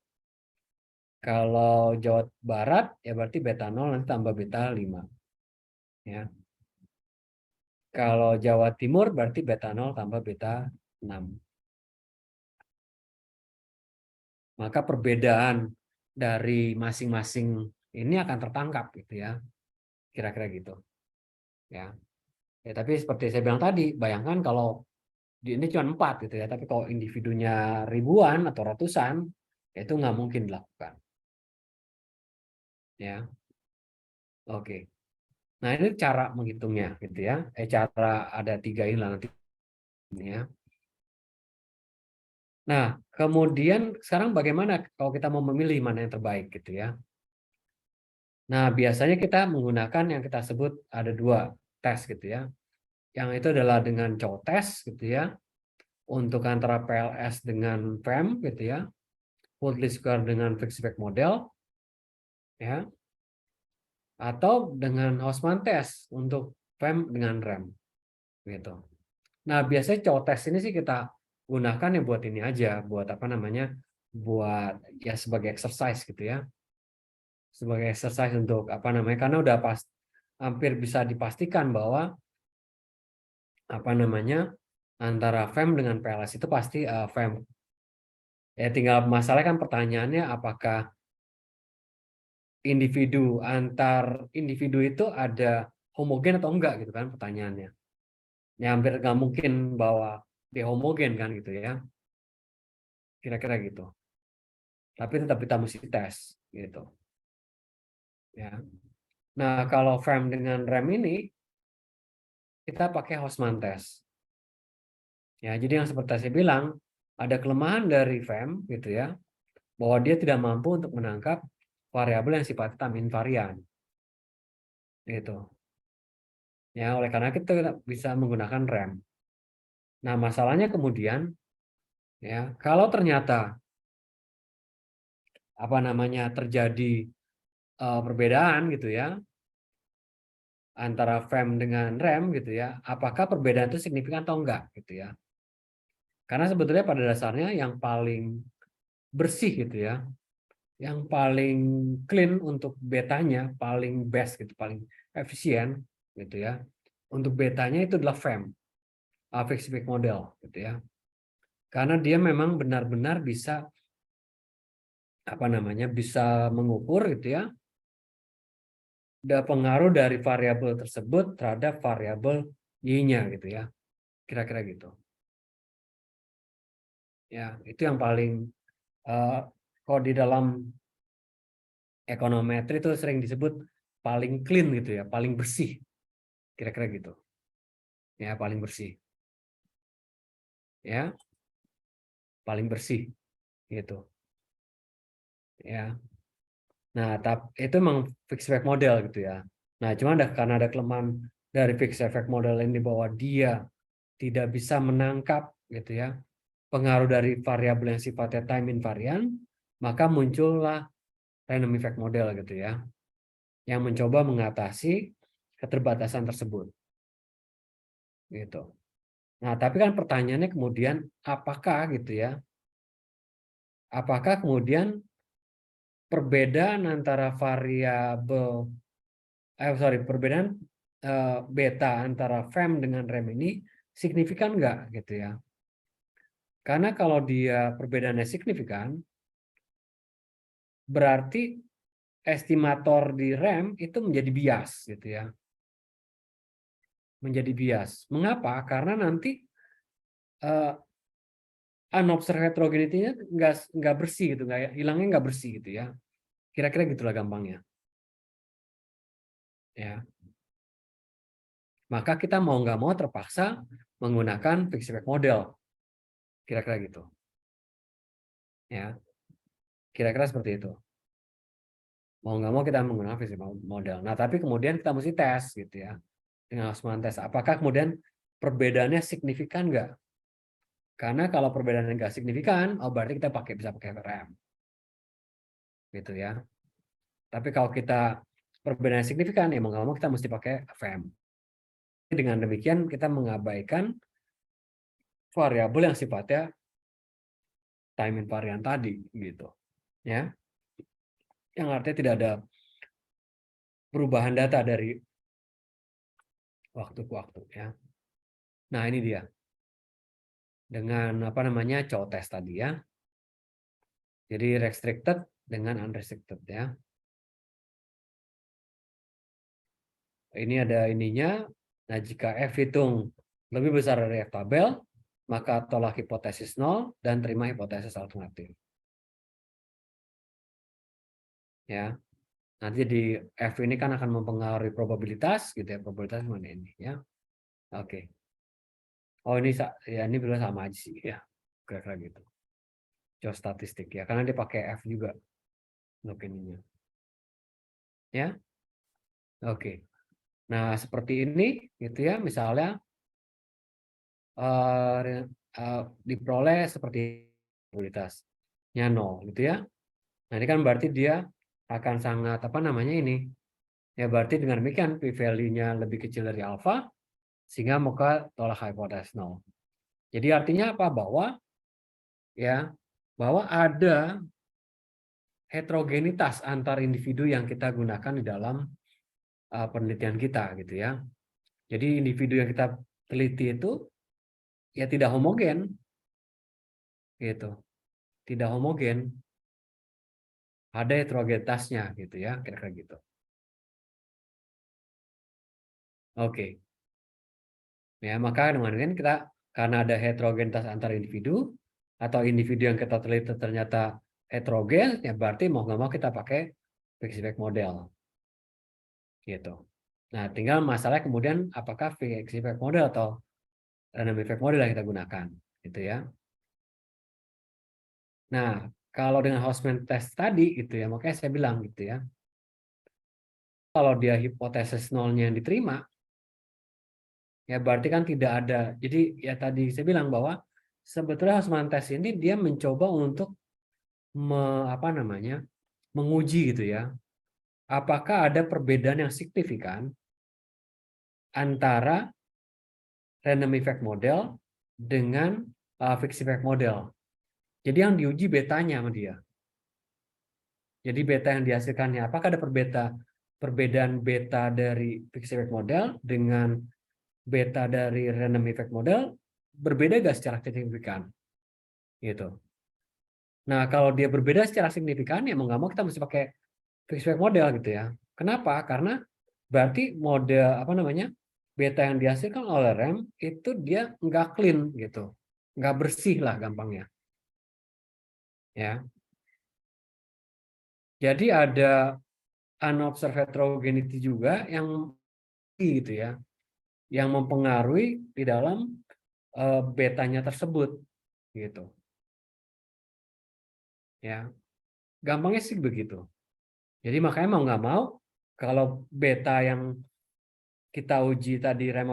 Kalau Jawa Barat ya berarti beta 0 nanti tambah beta 5. Ya. Kalau Jawa Timur berarti beta 0 tambah beta 6. Maka perbedaan dari masing-masing ini akan tertangkap gitu ya. Kira-kira gitu. Ya. Ya, tapi seperti saya bilang tadi, bayangkan kalau ini cuma 4 gitu ya, tapi kalau individunya ribuan atau ratusan, itu nggak mungkin dilakukan. Ya. Oke. Nah, ini cara menghitungnya gitu ya. Cara ada 3 ini lah nanti ya. Nah, kemudian sekarang bagaimana kalau kita mau memilih mana yang terbaik gitu ya. Nah, biasanya kita menggunakan yang kita sebut ada 2 tes gitu ya. Yang itu adalah dengan cow test gitu ya. Untuk antara PLS dengan FEM gitu ya. Full least square dengan fixed effect model ya. Atau dengan Houseman test untuk FEM dengan RAM gitu. Nah, biasanya cow test ini sih kita gunakan ya buat ini aja, buat apa namanya? Buat ya sebagai exercise gitu ya. Sebagai exercise untuk apa namanya? Karena udah hampir bisa dipastikan bahwa apa namanya? Antara FEM dengan PLS itu pasti FEM. Ya tinggal masalah kan pertanyaannya apakah antar individu itu ada homogen atau enggak gitu kan pertanyaannya. Ya hampir nggak mungkin bahwa dia homogen kan gitu ya. Kira-kira gitu. Tapi tetap kita mesti tes gitu. Ya. Nah, kalau FEM dengan RAM ini kita pakai Houseman test. Ya, jadi yang seperti saya bilang, ada kelemahan dari FEM gitu ya, bahwa dia tidak mampu untuk menangkap variabel yang sifatnya time invariant. Gitu. Ya, oleh karena kita bisa menggunakan RAM. Nah, masalahnya kemudian ya, kalau ternyata apa namanya terjadi perbedaan gitu ya antara FEM dengan RAM gitu ya, apakah perbedaan itu signifikan atau enggak gitu ya. Karena sebetulnya pada dasarnya yang paling bersih gitu ya, yang paling clean untuk betanya, paling best gitu, paling efisien gitu ya. Untuk betanya itu adalah FEM, fixed effect model gitu ya. Karena dia memang benar-benar bisa apa namanya bisa mengukur gitu ya ada pengaruh dari variabel tersebut terhadap variabel y-nya gitu ya. Kira-kira gitu. Ya, itu yang paling kalau di dalam ekonometri itu sering disebut paling clean gitu ya, paling bersih. Kira-kira gitu. Ya, paling bersih. Ya, paling bersih gitu. Ya. Nah, itu memang fixed effect model gitu ya. Nah, cuma karena ada kelemahan dari fixed effect model ini bahwa dia tidak bisa menangkap gitu ya pengaruh dari variabel yang sifatnya time invariant, maka muncullah random effect model gitu ya. yang mencoba mengatasi keterbatasan tersebut. Gitu. Nah, tapi kan pertanyaannya kemudian apakah gitu ya? Apakah kemudian perbedaan antara perbedaan beta antara FEM dengan REM ini signifikan nggak gitu ya? Karena kalau dia perbedaannya signifikan, berarti estimator di REM itu menjadi bias gitu ya. Menjadi bias. Mengapa? Karena nanti unobserved heterogeneity-nya nggak bersih gitu, hilangnya nggak bersih gitu ya. Kira-kira gitulah gampangnya. Ya. Maka kita mau nggak mau terpaksa menggunakan fixed effect model. Kira-kira gitu. Ya. Kira-kira seperti itu. Mau nggak mau kita menggunakan fixed effect model. Nah, tapi kemudian kita mesti tes gitu ya. Dengan Hausmann tes. Apakah kemudian perbedaannya signifikan nggak? Karena kalau perbedaannya nggak signifikan, oh berarti kita bisa pakai RAM. Gitu ya. Tapi kalau kita perbedaan signifikan, ya mau nggak mau kita mesti pakai FM. Dengan demikian kita mengabaikan variabel yang sifatnya time invariant tadi, gitu. Ya, yang artinya tidak ada perubahan data dari waktu ke waktu. Ya. Nah ini dia dengan apa namanya test tadi ya. Jadi restricted dengan unrestricted ya. Ini ada ininya. Nah, jika F hitung lebih besar dari F tabel, maka tolak hipotesis 0 dan terima hipotesis alternatif. Ya. Nanti di F ini kan akan mempengaruhi probabilitas gitu ya, probabilitas mana ini ya. Oke. Oh, ini ya ini belum sama aja sih ya. Kira-kira gitu. Coba statistik ya, karena dia pakai F juga untuk ininya. Ya. Oke. Nah, seperti ini gitu ya, misalnya diperoleh seperti probabilitasnya 0 gitu ya. Nah, ini kan berarti dia akan sangat apa namanya ini? Ya berarti dengan demikian p-value-nya lebih kecil dari alfa sehingga maka tolak hipotesis 0. Jadi artinya apa? Bahwa ada heterogenitas antar individu yang kita gunakan di dalam penelitian kita gitu ya. Jadi individu yang kita teliti itu ya tidak homogen gitu. Tidak homogen. Ada heterogenitasnya gitu ya, kira-kira gitu. Oke. Ya, maka dengan kita karena ada heterogenitas antar individu atau individu yang kita teliti ternyata heterogen, ya berarti mau nggak mau kita pakai fixed effect model. Gitu. Nah, tinggal masalah kemudian apakah fixed effect model atau random effect model yang kita gunakan, gitu ya. Nah, kalau dengan Hausmann test tadi, gitu ya, makanya saya bilang gitu ya, kalau dia hipotesis nolnya yang diterima, ya berarti kan tidak ada. Jadi ya tadi saya bilang bahwa sebetulnya Hausmann test ini dia mencoba untuk menguji gitu ya, apakah ada perbedaan yang signifikan antara random effect model dengan fixed effect model. Jadi yang diuji betanya sama dia. Jadi beta yang dihasilkannya, apakah ada perbedaan beta dari fixed effect model dengan beta dari random effect model berbeda nggak secara signifikan? Gitu. Nah, kalau dia berbeda secara signifikan, ya mau nggak mau kita mesti pakai fixed effect model gitu ya. Kenapa? Karena berarti model beta yang dihasilkan oleh REM itu dia nggak clean gitu, nggak bersih lah gampangnya. Ya. Jadi ada unobserved heterogeneity juga yang gitu ya, yang mempengaruhi di dalam betanya tersebut gitu. Ya, gampangnya sih begitu. Jadi makanya mau nggak mau kalau beta yang kita uji tadi REM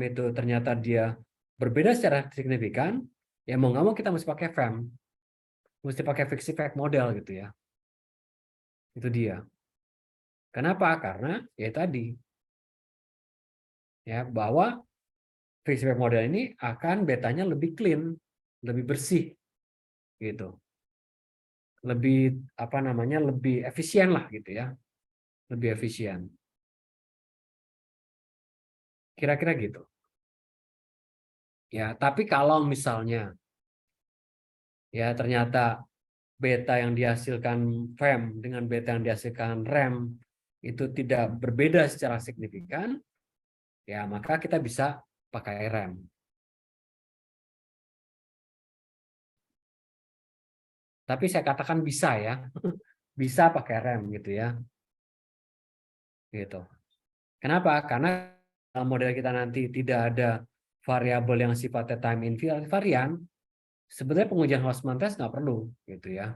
itu ternyata dia berbeda secara signifikan, ya mau nggak mau kita mesti pakai FEM, mesti pakai fixed effect model gitu ya. Itu dia. Kenapa? Karena ya tadi ya bahwa fixed effect model ini akan betanya lebih clean, lebih bersih gitu. Lebih apa namanya? Lebih efisien lah gitu ya. Lebih efisien. Kira-kira gitu. Ya, tapi kalau misalnya ya ternyata beta yang dihasilkan FEM dengan beta yang dihasilkan REM itu tidak berbeda secara signifikan, ya maka kita bisa pakai REM. Tapi saya katakan bisa ya, bisa pakai REM gitu ya, gitu. Kenapa? Karena dalam model kita nanti tidak ada variabel yang sifatnya time invariant, sebenarnya pengujian Houseman test nggak perlu gitu ya,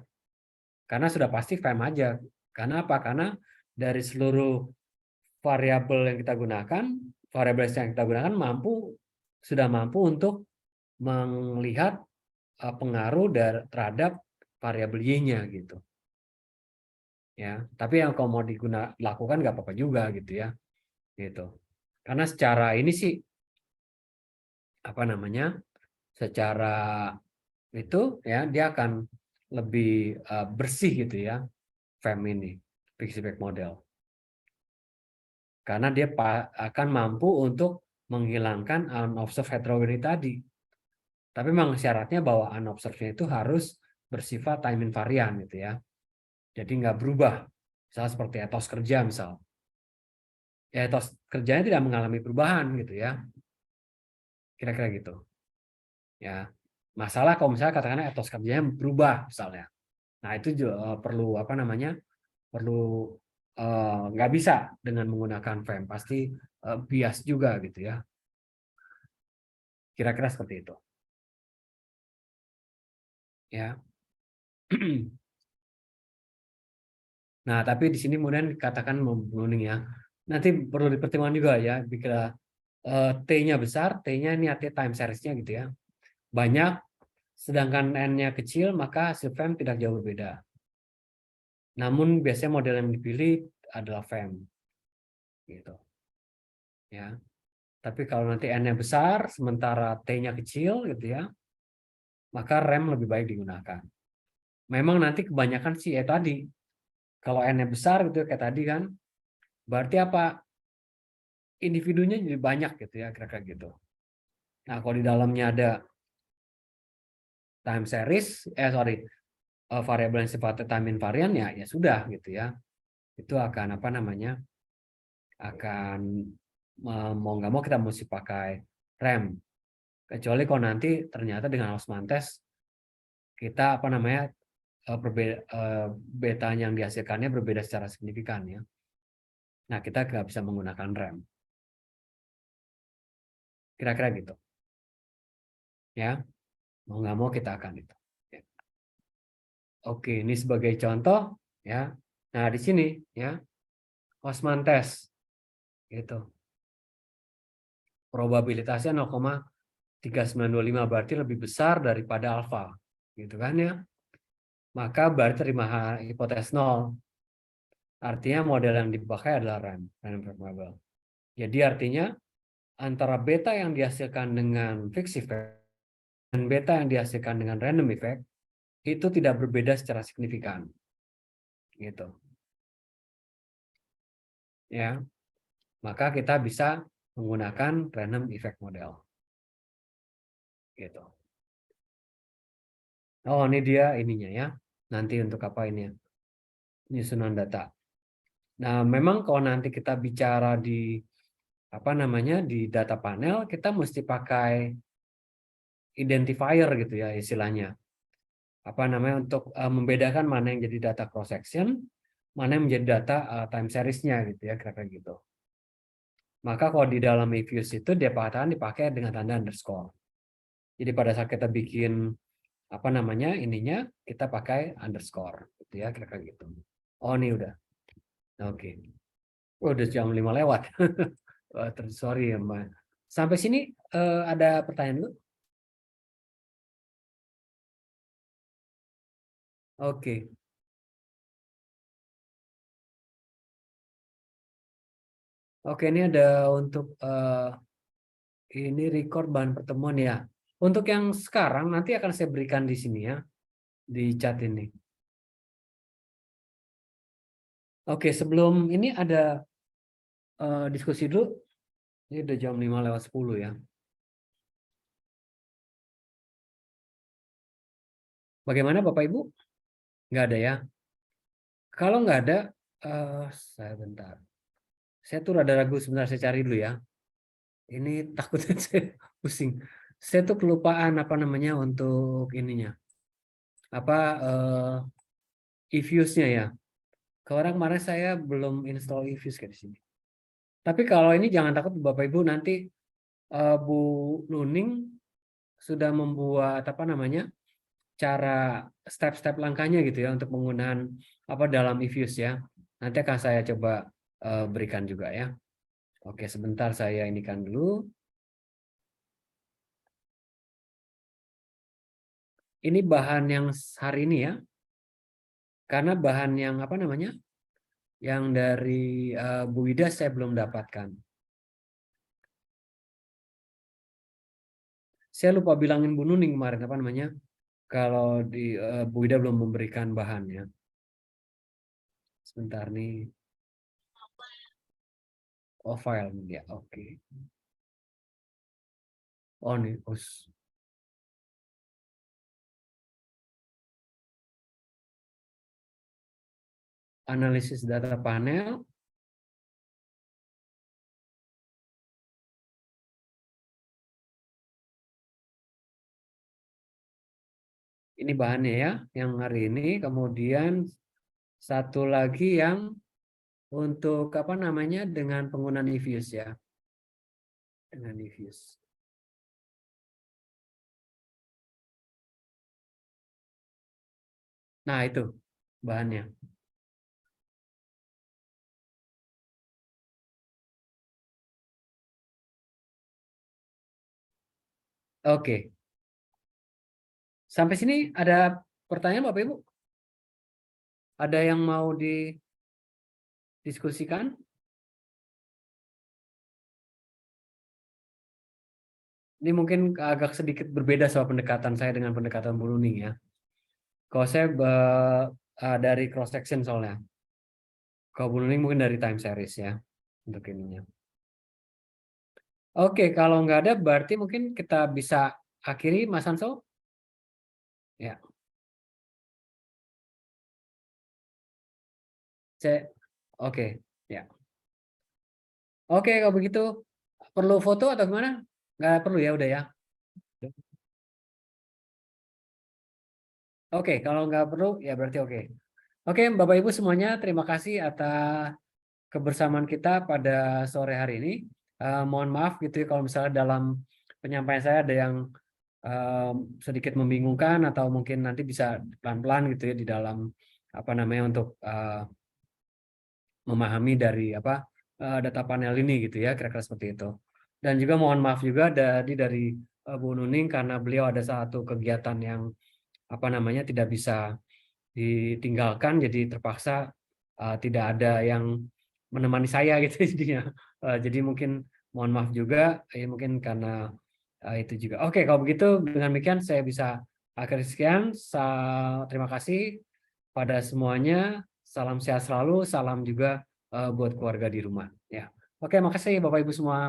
karena sudah pasti FEM aja. Karena apa? Karena dari seluruh variabel yang kita gunakan, variabel yang kita gunakan sudah mampu untuk melihat pengaruh terhadap variabel Y-nya gitu. Ya, tapi yang kalau mau lakukan nggak apa-apa juga gitu ya, gitu. Karena secara ini sih apa namanya, secara itu ya dia akan lebih bersih gitu ya, FEM ini, fixed effect model. Karena dia akan mampu untuk menghilangkan unobserved heterogeneity tadi. Tapi memang syaratnya bahwa unobserved-nya itu harus bersifat time invariant gitu ya. Jadi nggak berubah. Misal seperti etos kerja misal. Ya etos kerjanya tidak mengalami perubahan gitu ya. Kira-kira gitu. Ya. Masalah kalau misalnya katakanlah etos kerjanya berubah misalnya. Nah, itu juga perlu apa namanya? Perlu nggak bisa dengan menggunakan FEM. Pasti bias juga gitu ya. Kira-kira seperti itu. Ya. Nah, tapi di sini kemudian dikatakan membunuh ya. Nanti perlu dipertimbangkan juga ya, bila T-nya besar, T-nya ini artinya time series-nya gitu ya. Banyak, sedangkan N-nya kecil, maka hasil FEM tidak jauh berbeda. Namun biasanya model yang dipilih adalah FEM. Gitu. Ya. Tapi kalau nanti N-nya besar, sementara T-nya kecil gitu ya, maka REM lebih baik digunakan. Memang nanti kebanyakan sih ya tadi, kalau N-nya besar gitu kayak tadi kan, berarti apa? Individunya jadi banyak gitu ya, kira-kira gitu. Nah, kalau di dalamnya ada time series, variabel yang sifatnya time invariant ya, ya sudah gitu ya. Itu akan apa namanya? Akan mau nggak mau kita mesti pakai rem. Kecuali kalau nanti ternyata dengan Houseman test kita apa namanya betanya yang dihasilkannya berbeda secara signifikan ya. Nah, kita nggak bisa menggunakan rem. Kira-kira gitu. Ya, mau nggak mau kita akan itu. Oke, ini sebagai contoh ya. Nah, di sini ya Houseman test gitu. Probabilitasnya 0,3925 berarti lebih besar daripada alfa. Gitu kan ya. Maka berarti terima hipotesis 0. Artinya model yang dipakai adalah random variable. Jadi artinya antara beta yang dihasilkan dengan fixed effect dan beta yang dihasilkan dengan random effect itu tidak berbeda secara signifikan. Gitu. Ya. Maka kita bisa menggunakan random effect model. Gitu. Oh, ini dia ininya ya. Nanti untuk apa ini ya? Penyusunan data. Nah, memang kalau nanti kita bicara di apa namanya di data panel, kita mesti pakai identifier gitu ya istilahnya. Apa namanya untuk membedakan mana yang jadi data cross section, mana yang menjadi data time series-nya gitu ya kira-kira gitu. Maka kalau di dalam Evius itu dia dipakai dengan tanda underscore. Jadi pada saat kita bikin apa namanya ininya kita pakai underscore gitu ya kira-kira gitu. Oh, ini udah. Oke. Oh, udah jam 5 lewat. Sorry ya, Mbak. Sampai sini ada pertanyaan dulu? Oke. Oke, ini ada untuk ini record bahan pertemuan ya. Untuk yang sekarang nanti akan saya berikan di sini ya, di chat ini. Oke, sebelum ini ada diskusi dulu. Ini udah jam 5:10 ya. Bagaimana Bapak Ibu? Nggak ada ya? Kalau nggak ada, saya bentar. Saya tuh rada ragu sebentar, saya cari dulu ya. Ini takutnya saya pusing. Saya tuh kelupaan apa namanya untuk ininya. Apa eViews-nya ya. Kemarin saya belum install eViews kayak di sini. Tapi kalau ini jangan takut Bapak Ibu, nanti Bu Nuning sudah membuat apa namanya cara step-step langkahnya gitu ya untuk penggunaan apa dalam eViews ya. Nanti akan saya coba berikan juga ya. Oke, sebentar saya inikan dulu. Ini bahan yang hari ini ya. Karena bahan yang apa namanya? Yang dari Bu Wida saya belum dapatkan. Saya lupa bilangin Bu Nuning kemarin apa namanya? Kalau di Bu Wida belum memberikan bahannya. Sebentar nih. Oh, file ya, oke. Oh nih, analisis data panel. Ini bahannya ya, yang hari ini. Kemudian satu lagi yang untuk apa namanya dengan penggunaan eViews ya, dengan eViews. Nah itu bahannya. Oke, sampai sini ada pertanyaan Bapak Ibu? Ada yang mau didiskusikan? Ini mungkin agak sedikit berbeda soal pendekatan saya dengan pendekatan Bu Nuning ya. Kalau saya dari cross section soalnya. Kalau Bu Nuning mungkin dari time series ya untuk ininya. Oke, kalau nggak ada berarti mungkin kita bisa akhiri Mas Hanso. Ya, oke, ya. Oke, kalau begitu perlu foto atau gimana? Nggak perlu ya, udah ya. Oke, kalau nggak perlu ya berarti oke. Oke, Bapak Ibu semuanya, terima kasih atas kebersamaan kita pada sore hari ini. Mohon maaf gitu ya kalau misalnya dalam penyampaian saya ada yang sedikit membingungkan atau mungkin nanti bisa pelan-pelan gitu ya di dalam apa namanya untuk memahami dari apa data panel ini gitu ya, kira-kira seperti itu. Dan juga mohon maaf juga dari Bu Nuning karena beliau ada satu kegiatan yang apa namanya tidak bisa ditinggalkan, jadi terpaksa tidak ada yang menemani saya gitu jadinya. Jadi mungkin mohon maaf juga, mungkin karena itu juga. Oke, kalau begitu dengan demikian saya bisa akhiri sekian. Terima kasih pada semuanya. Salam sehat selalu, salam juga buat keluarga di rumah. Ya, oke, makasih Bapak Ibu semua.